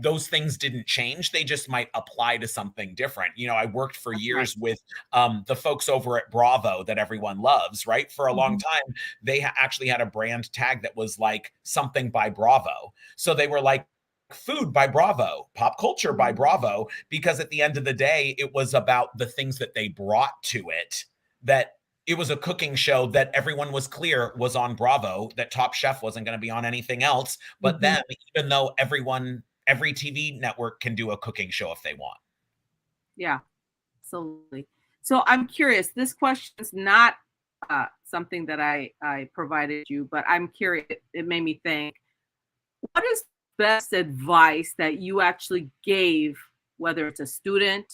those things didn't change. They just might apply to something different. I worked for years with the folks over at Bravo that everyone loves, right? For a long time, they actually had a brand tag that was like something by Bravo. So they were like, food by Bravo, pop culture by Bravo, because at the end of the day, it was about the things that they brought to it, that it was a cooking show that everyone was clear was on Bravo, that Top Chef wasn't going to be on anything else. But then, even though every TV network can do a cooking show if they want. Yeah, absolutely. So I'm curious, this question is not something that I provided you, but I'm curious, it made me think, what is best advice that you actually gave, whether it's a student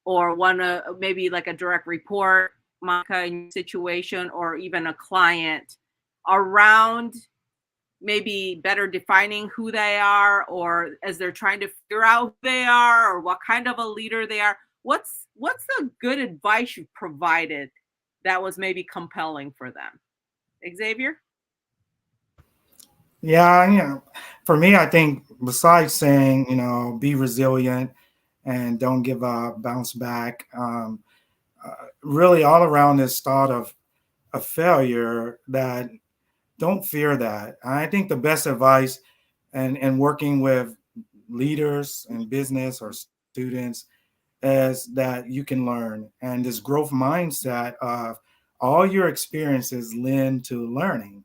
or maybe like a direct report, Monica, in your situation, or even a client, around maybe better defining who they are, or as they're trying to figure out who they are, or what kind of a leader they are? What's the good advice you provided that was maybe compelling for them? Xavier? Yeah, for me, I think besides saying, be resilient and don't give up, bounce back, really all around this thought of a failure, that don't fear that. I think the best advice and working with leaders in business or students is that you can learn, and this growth mindset of all your experiences lend to learning.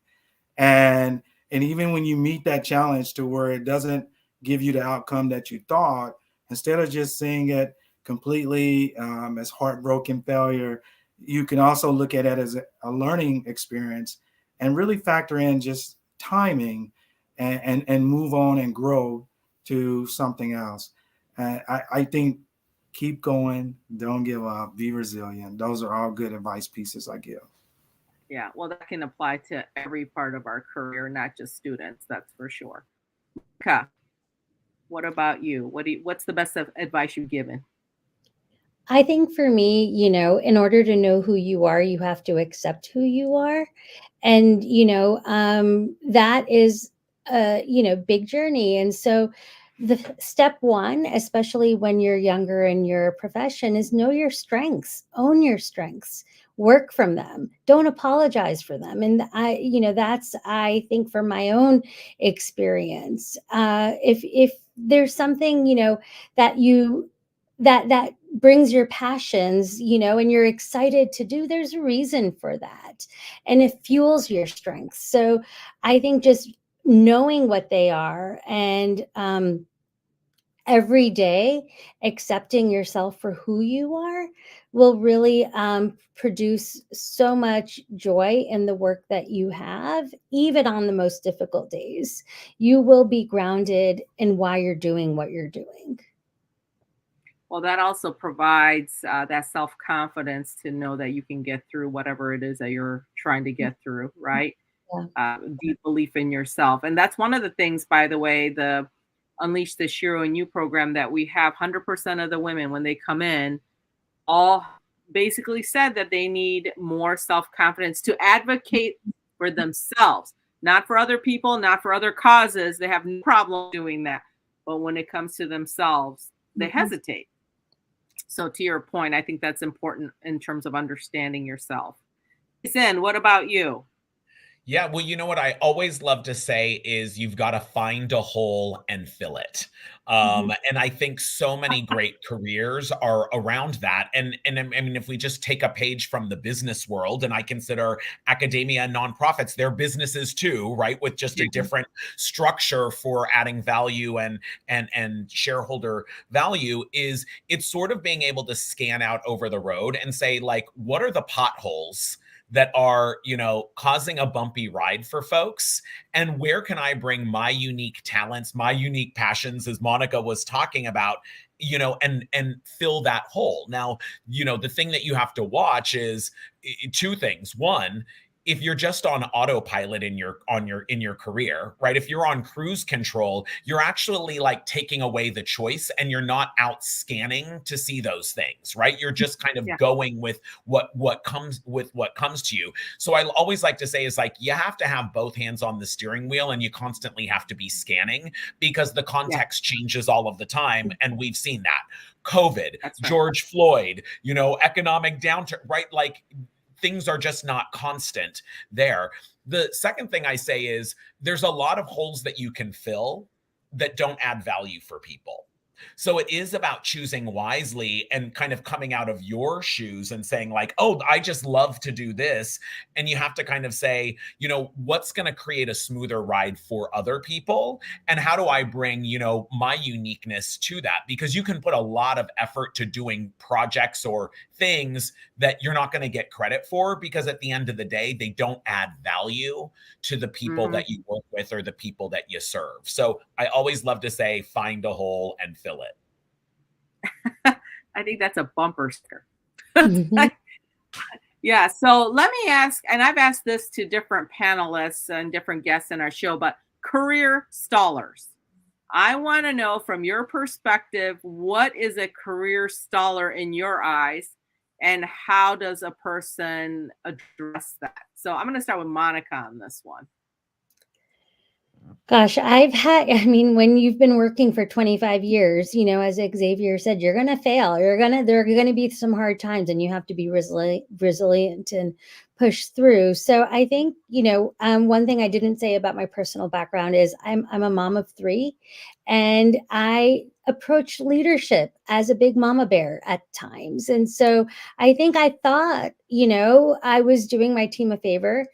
And even when you meet that challenge to where it doesn't give you the outcome that you thought, instead of just seeing it completely as heartbroken failure, you can also look at it as a learning experience and really factor in just timing, and move on and grow to something else. And I think keep going, don't give up, be resilient. Those are all good advice pieces I give. Yeah, well, that can apply to every part of our career, not just students, that's for sure. Monica, what about you? What's the best advice you've given? I think for me, in order to know who you are, you have to accept who you are. And, that is a, big journey. And so the step one, especially when you're younger in your profession, is know your strengths, own your strengths, work from them, don't apologize for them. And that's, I think, from my own experience. If there's something, that you, that brings your passions, and you're excited to do, there's a reason for that. And it fuels your strengths. So I think just knowing what they are, and every day accepting yourself for who you are, will really produce so much joy in the work that you have. Even on the most difficult days, you will be grounded in why you're doing what you're doing. Well, that also provides that self-confidence to know that you can get through whatever it is that you're trying to get through, right? Yeah. Deep belief in yourself. And that's one of the things, by the way, the Unleash the Shiro in You program that we have. 100% of the women, when they come in, all basically said that they need more self-confidence to advocate for themselves, not for other people, not for other causes. They have no problem doing that. But when it comes to themselves, they hesitate. So to your point, I think that's important in terms of understanding yourself. Jayzen, what about you? Yeah, well, you know what I always love to say is you've got to find a hole and fill it. And I think so many great careers are around that. And I mean, if we just take a page from the business world, and I consider academia and nonprofits, they're businesses too, right? With just a different structure for adding value and shareholder value, is it's sort of being able to scan out over the road and say, like, what are the potholes that are, causing a bumpy ride for folks? And where can I bring my unique talents, my unique passions, as Monica was talking about, and fill that hole? Now, the thing that you have to watch is two things. One, if you're just on autopilot in your career, right? If you're on cruise control, you're actually like taking away the choice, and you're not out scanning to see those things, right? You're just kind of going with what comes to you. So I always like to say is, like, you have to have both hands on the steering wheel, and you constantly have to be scanning, because the context changes all of the time, and we've seen that. COVID, George Floyd, economic downturn, right? Like, things are just not constant there. The second thing I say is there's a lot of holes that you can fill that don't add value for people. So it is about choosing wisely and kind of coming out of your shoes and saying like, oh, I just love to do this. And you have to kind of say, you know, what's going to create a smoother ride for other people? And how do I bring, you know, my uniqueness to that? Because you can put a lot of effort to doing projects or things that you're not going to get credit for, because at the end of the day, they don't add value to the people that you work with or the people that you serve. So I always love to say, find a hole and fill it. I think that's a bumper sticker. Mhm. Yeah. So let me ask, and I've asked this to different panelists and different guests in our show, but career stallers. I want to know from your perspective, what is a career staller in your eyes, and how does a person address that? So I'm going to start with Monica on this one. Gosh, I mean, when you've been working for 25 years, you know, as Xavier said, you're going to fail. There are going to be some hard times, and you have to be resilient and push through. So I think, you know, one thing I didn't say about my personal background is I'm a mom of 3, and I approach leadership as a big mama bear at times. And so I think I thought, you know, I was doing my team a favor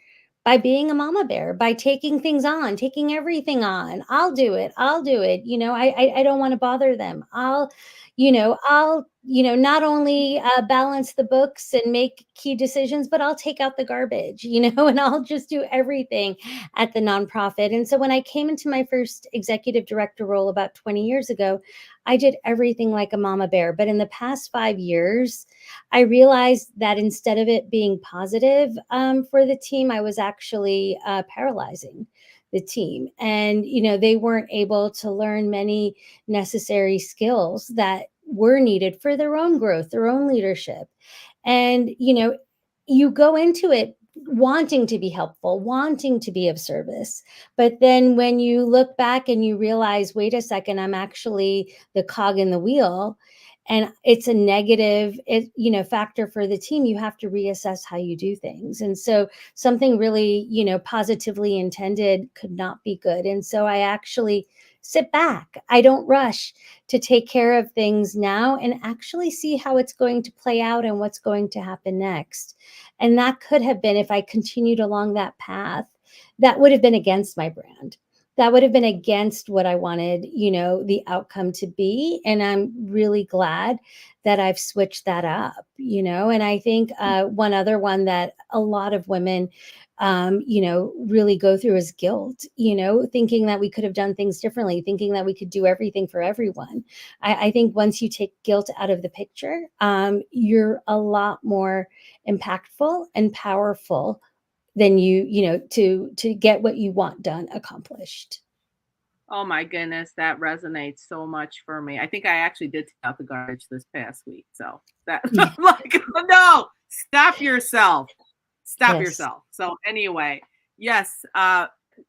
by being a mama bear, by taking things on, taking everything on. I'll do it. I'll do it. You know, I don't want to bother them. I'll not only balance the books and make key decisions, but I'll take out the garbage, you know, and I'll just do everything at the nonprofit. And so when I came into my first executive director role about 20 years ago, I did everything like a mama bear. But in the past 5 years, I realized that instead of it being positive for the team, I was actually paralyzing the team. And, you know, they weren't able to learn many necessary skills that were needed for their own growth, their own leadership. And, you know, you go into it wanting to be helpful, wanting to be of service. But then when you look back and you realize, wait a second, I'm actually the cog in the wheel, and it's a negative factor for the team, you have to reassess how you do things. And so something really, you know, positively intended could not be good. And so I actually sit back. I don't rush to take care of things now and actually see how it's going to play out and what's going to happen next. And that could have been, if I continued along that path, that would have been against my brand. That would have been against what I wanted, you know, the outcome to be. And I'm really glad that I've switched that up, you know. And I think one other one that a lot of women, really go through is guilt, you know, thinking that we could have done things differently, thinking that we could do everything for everyone. I think once you take guilt out of the picture, you're a lot more impactful and powerful than to get what you want done accomplished. Oh my goodness, that resonates so much for me. I think I actually did take out the garbage this past week. So that Yeah. like, no, stop yourself. Stop Yes. yourself. So anyway, yes.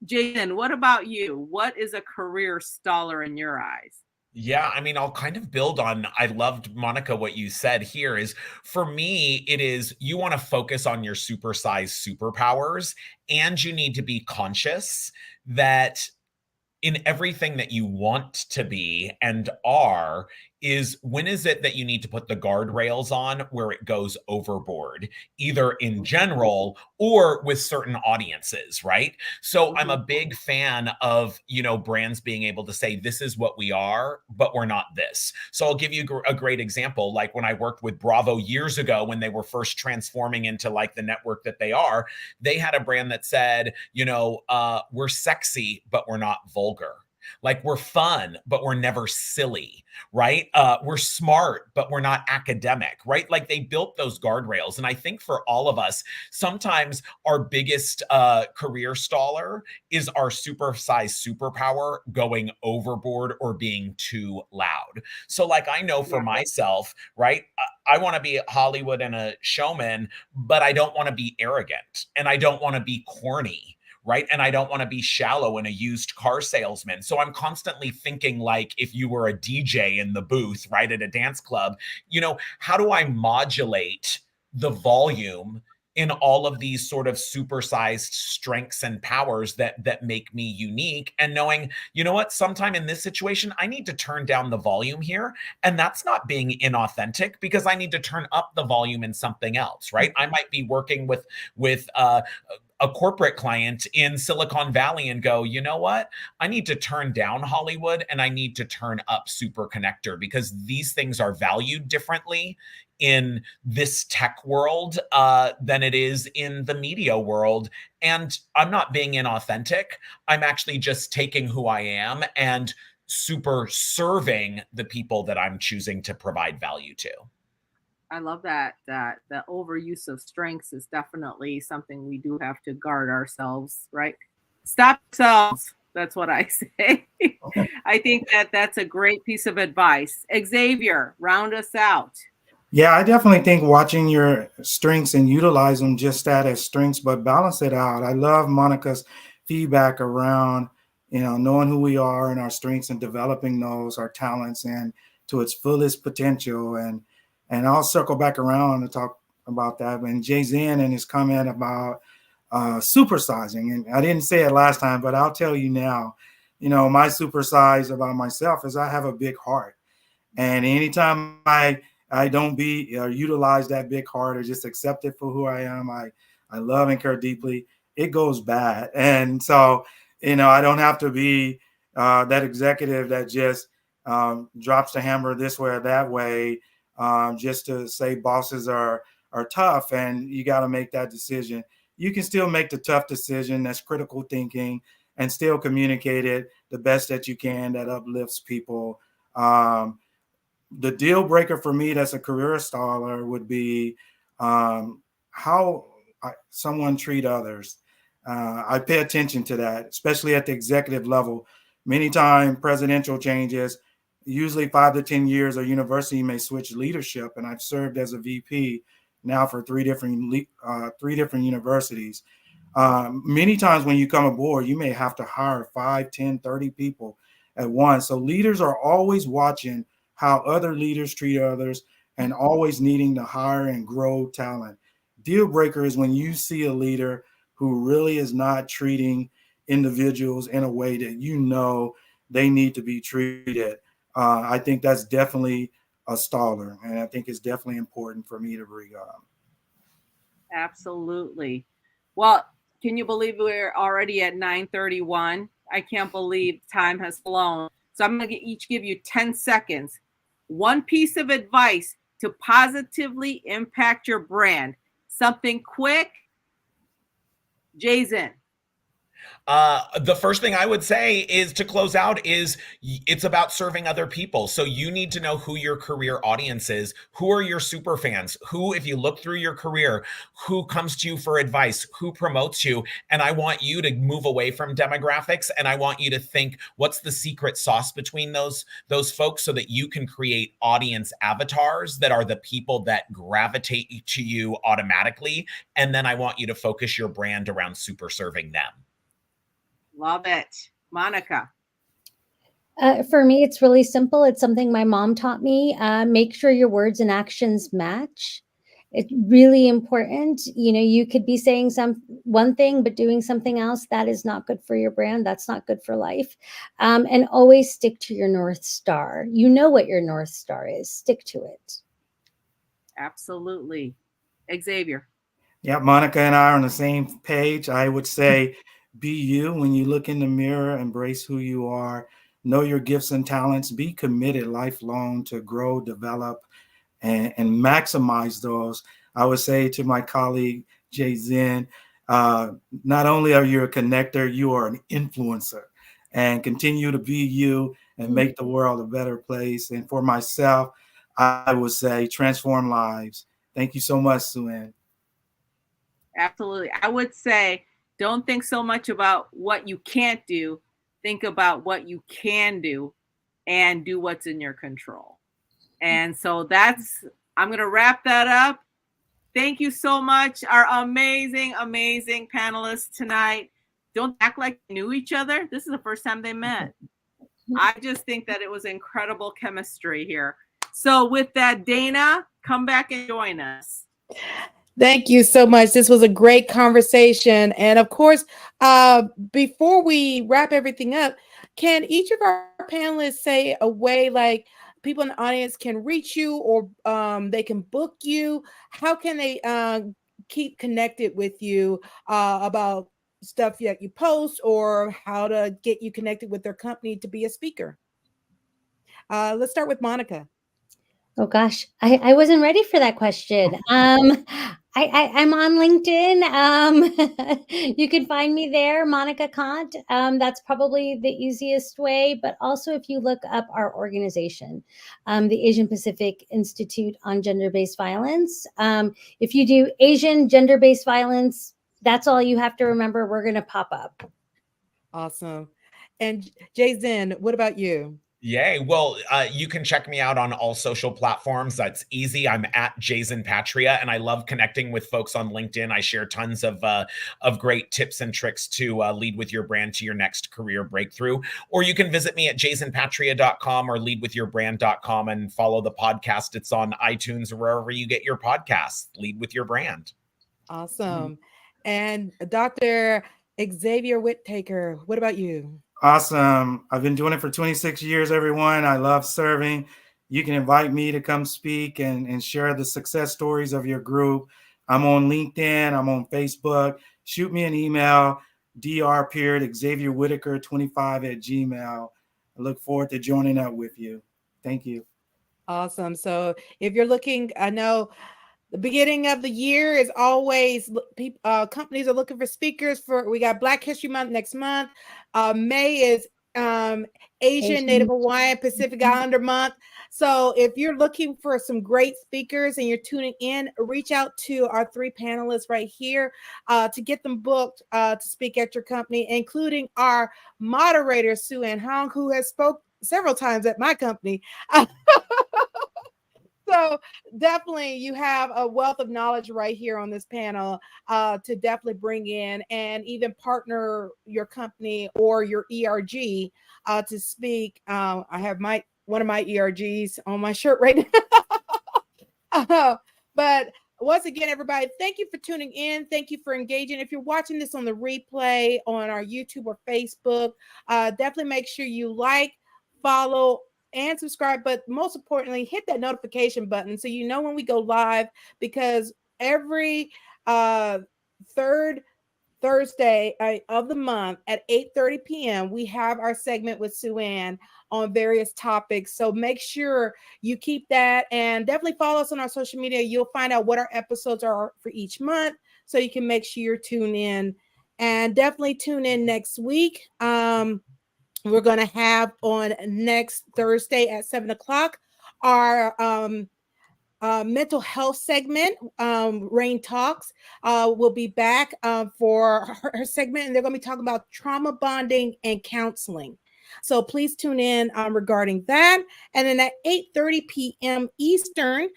Jayzen, what about you? What is a career staller in your eyes? Yeah, I mean, I'll kind of build on, I loved, Monica, what you said here is, for me, it is, you want to focus on your supersized superpowers, and you need to be conscious that in everything that you want to be and are, is when is it that you need to put the guardrails on where it goes overboard, either in general or with certain audiences, right? So I'm a big fan of, you know, brands being able to say, this is what we are, but we're not this. So I'll give you a great example. Like when I worked with Bravo years ago, when they were first transforming into like the network that they are, they had a brand that said, you know, we're sexy, but we're not vulgar. Like we're fun, but we're never silly, right? We're smart, but we're not academic, right? Like they built those guardrails. And I think for all of us, sometimes our biggest career staller is our supersized superpower going overboard or being too loud. So like I know for myself, right? I want to be Hollywood and a showman, but I don't want to be arrogant and I don't want to be corny. Right. And I don't want to be shallow and a used car salesman. So I'm constantly thinking like if you were a DJ in the booth, right, at a dance club, you know, how do I modulate the volume in all of these sort of supersized strengths and powers that make me unique, and knowing, you know what, sometime in this situation I need to turn down the volume here, and that's not being inauthentic, because I need to turn up the volume in something else, right? I might be working with a corporate client in Silicon Valley and go, you know what? I need to turn down Hollywood and I need to turn up Super Connector, because these things are valued differently in this tech world than it is in the media world. And I'm not being inauthentic. I'm actually just taking who I am and super serving the people that I'm choosing to provide value to. I love that the overuse of strengths is definitely something we do have to guard ourselves, right? Stop yourselves. That's what I say. I think that's a great piece of advice. Xavier, round us out. Yeah, I definitely think watching your strengths and utilize them just that as strengths, but balance it out. I love Monica's feedback around, knowing who we are and our strengths and developing those, our talents, and to its fullest potential. And I'll circle back around to talk about that. And Jayzen and his comment about supersizing, and I didn't say it last time, but I'll tell you now, my supersize about myself is I have a big heart. And anytime I don't utilize that big heart or just accept it for who I am, I love and care deeply, it goes bad. And so, I don't have to be that executive that just drops the hammer this way or that way, just to say bosses are tough and you got to make that decision. You can still make the tough decision, that's critical thinking, and still communicate it the best that you can, that uplifts people. The deal breaker for me that's a career staller would be how someone treat others. I pay attention to that, especially at the executive level. Many times presidential changes, usually 5 to 10 years, a university may switch leadership. And I've served as a VP now for three different universities. Many times when you come aboard, you may have to hire 5, 10, 30 people at once. So leaders are always watching how other leaders treat others and always needing to hire and grow talent. Deal breaker is when you see a leader who really is not treating individuals in a way that they need to be treated. I think that's definitely a staller, and I think it's definitely important for me to bring up. Absolutely. Well, can you believe we're already at 9:31? I can't believe time has flown. So I'm going to each give you 10 seconds. One piece of advice to positively impact your brand. Something quick. Jayzen. The first thing I would say is to close out is it's about serving other people. So you need to know who your career audience is. Who are your super fans? Who, if you look through your career, who comes to you for advice? Who promotes you? And I want you to move away from demographics, and I want you to think, what's the secret sauce between those folks, so that you can create audience avatars that are the people that gravitate to you automatically. And then I want you to focus your brand around super serving them. Love it. Monica. For me, it's really simple. It's something my mom taught me. Make sure your words and actions match. It's really important. You could be saying one thing, but doing something else. That is not good for your brand. That's not good for life. And always stick to your North Star. You know what your North Star is. Stick to it. Absolutely. Xavier. Yeah, Monica and I are on the same page. I would say, be you. When you look in the mirror, embrace who you are, know your gifts and talents, be committed lifelong to grow, develop, and maximize those. I would say to my colleague, Jayzen, not only are you a connector, you are an influencer, and continue to be you and make the world a better place. And for myself, I would say transform lives. Thank you so much, Sue-Ann. Absolutely. I would say, don't think so much about what you can't do. Think about what you can do and do what's in your control. And so I'm going to wrap that up. Thank you so much, our amazing, amazing panelists tonight. Don't act like they knew each other. This is the first time they met. I just think that it was incredible chemistry here. So with that, Dana, come back and join us. Thank you so much. This was a great conversation. And of course, before we wrap everything up, can each of our panelists say a way like people in the audience can reach you or they can book you? How can they keep connected with you about stuff that you post or how to get you connected with their company to be a speaker? Let's start with Monica. Oh gosh, I wasn't ready for that question. I'm on LinkedIn. You can find me there, Monica Khant. That's probably the easiest way. But also, if you look up our organization, the Asian Pacific Institute on Gender-Based Violence, if you do Asian gender-based violence, that's all you have to remember. We're going to pop up. Awesome. And Jayzen, what about you? Yay. Well, you can check me out on all social platforms. That's easy. I'm at Jayzen Patria, and I love connecting with folks on LinkedIn. I share tons of great tips and tricks to lead with your brand to your next career breakthrough. Or you can visit me at jayzenpatria.com or leadwithyourbrand.com and follow the podcast. It's on iTunes or wherever you get your podcasts. Lead with your brand. Awesome. And Dr. Xavier Whitaker, what about you? Awesome. I've been doing it for 26 years, everyone. I love serving. You can invite me to come speak and share the success stories of your group. I'm on LinkedIn. I'm on Facebook. Shoot me an email, Xavier Whitaker 25@gmail. I look forward to joining up with you. Thank you. Awesome. So if you're looking, I know the beginning of the year is always companies are looking for speakers for. We got Black History Month next month. May is Asian, Native Hawaiian, Pacific Islander Month. So if you're looking for some great speakers and you're tuning in, reach out to our three panelists right here to get them booked to speak at your company, including our moderator, Sue-Ann Hong, who has spoke several times at my company. So definitely you have a wealth of knowledge right here on this panel to definitely bring in and even partner your company or your ERG to speak. I have one of my ERGs on my shirt right now. But once again, everybody, thank you for tuning in. Thank you for engaging. If you're watching this on the replay on our YouTube or Facebook, definitely make sure you like, follow, and subscribe, but most importantly, hit that notification button so you know when we go live, because every third Thursday of the month at 8:30 p.m. we have our segment with Sue-Ann on various topics. So make sure you keep that and definitely follow us on our social media. You'll find out what our episodes are for each month, so you can make sure you're tuned in, and definitely tune in next week. We're going to have on next Thursday at 7:00 our mental health segment. Rain Talks will be back for her segment, and they're going to be talking about trauma bonding and counseling. So please tune in regarding that. And then at 8:30 p.m. Eastern,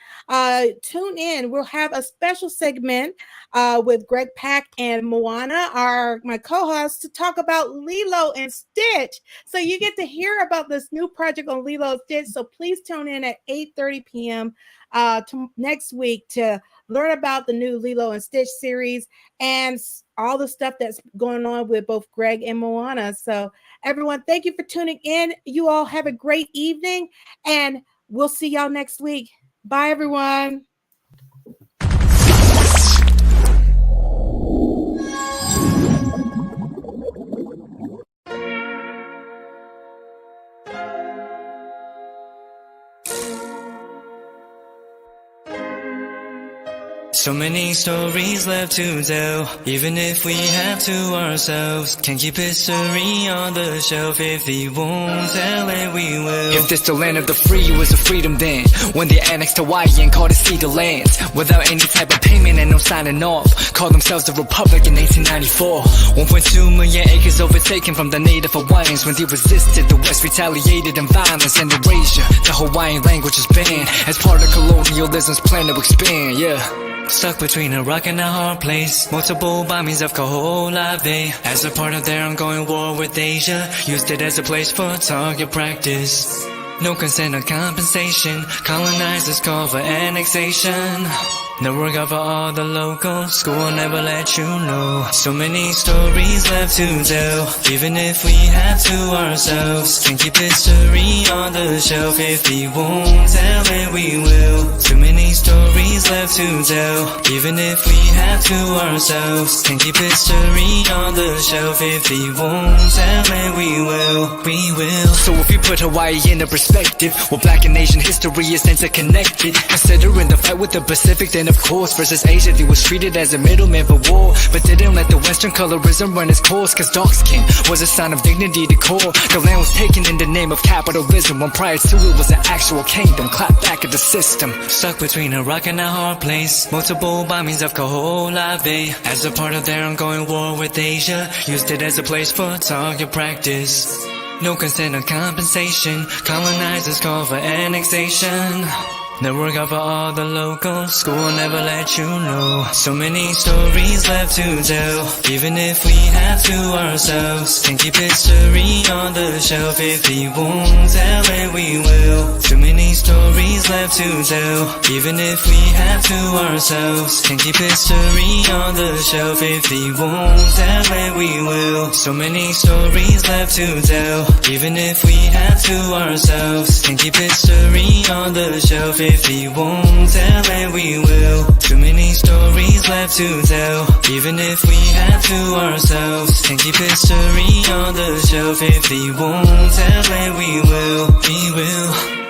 tune in. We'll have a special segment with Greg Pack and Moana, my co-hosts, to talk about Lilo and Stitch. So you get to hear about this new project on Lilo and Stitch. So please tune in at 8:30 p.m. Next week to learn about the new Lilo and Stitch series and all the stuff that's going on with both Greg and Moana. So everyone, thank you for tuning in. You all have a great evening, and we'll see y'all next week. Bye, everyone. So many stories left to tell, even if we have to ourselves. Can't keep history on the shelf. If we won't tell it, we will. If this the land of the free, was a freedom then, when they annexed Hawaii and called it Cedar Lands, without any type of payment and no signing off. Called themselves the Republic in 1894. 1.2 million acres overtaken from the native Hawaiians. When they resisted, the West retaliated in violence and erasure. The Hawaiian language is banned as part of colonialism's plan to expand, yeah. Stuck between a rock and a hard place. Multiple bombings of Kaho'olawe as a part of their ongoing war with Asia. Used it as a place for target practice. No consent or compensation. Colonizers call for annexation. Never cover all the locals. School will never let you know. So many stories left to tell. Even if we have to ourselves. Can keep history on the shelf. If we won't tell it, we will. Too many stories left to tell. Even if we have to ourselves. Can keep history on the shelf. If we won't tell it, we will. We will. So if you put Hawaii into perspective, well, Black and Asian history is interconnected. Considering the fight with the Pacific, then of course versus Asia, they was treated as a middleman for war, but didn't let the Western colorism run its course. Cause dark skin was a sign of dignity to core. The land was taken in the name of capitalism, when prior to it was an actual kingdom. Clap back at the system. Stuck between a rock and a hard place. Multiple bombings of Kaho'olawe Bay as a part of their ongoing war with Asia. Used it as a place for target practice. No consent or compensation. Colonizers call for annexation. Never cover all the locals. School will never let you know. So many stories left to tell. Even if we have to ourselves. Can keep history on the shelf. If we won't tell it, we will. Too many stories left to tell. Even if we have to ourselves. Can keep history on the shelf. If we won't tell it, we will. So many stories left to tell. Even if we have to ourselves. Can keep history on the shelf. If we won't tell it, we will. Too many stories left to tell. Even if we have to ourselves. Can keep history on the shelf. If we won't tell it, we will. We will.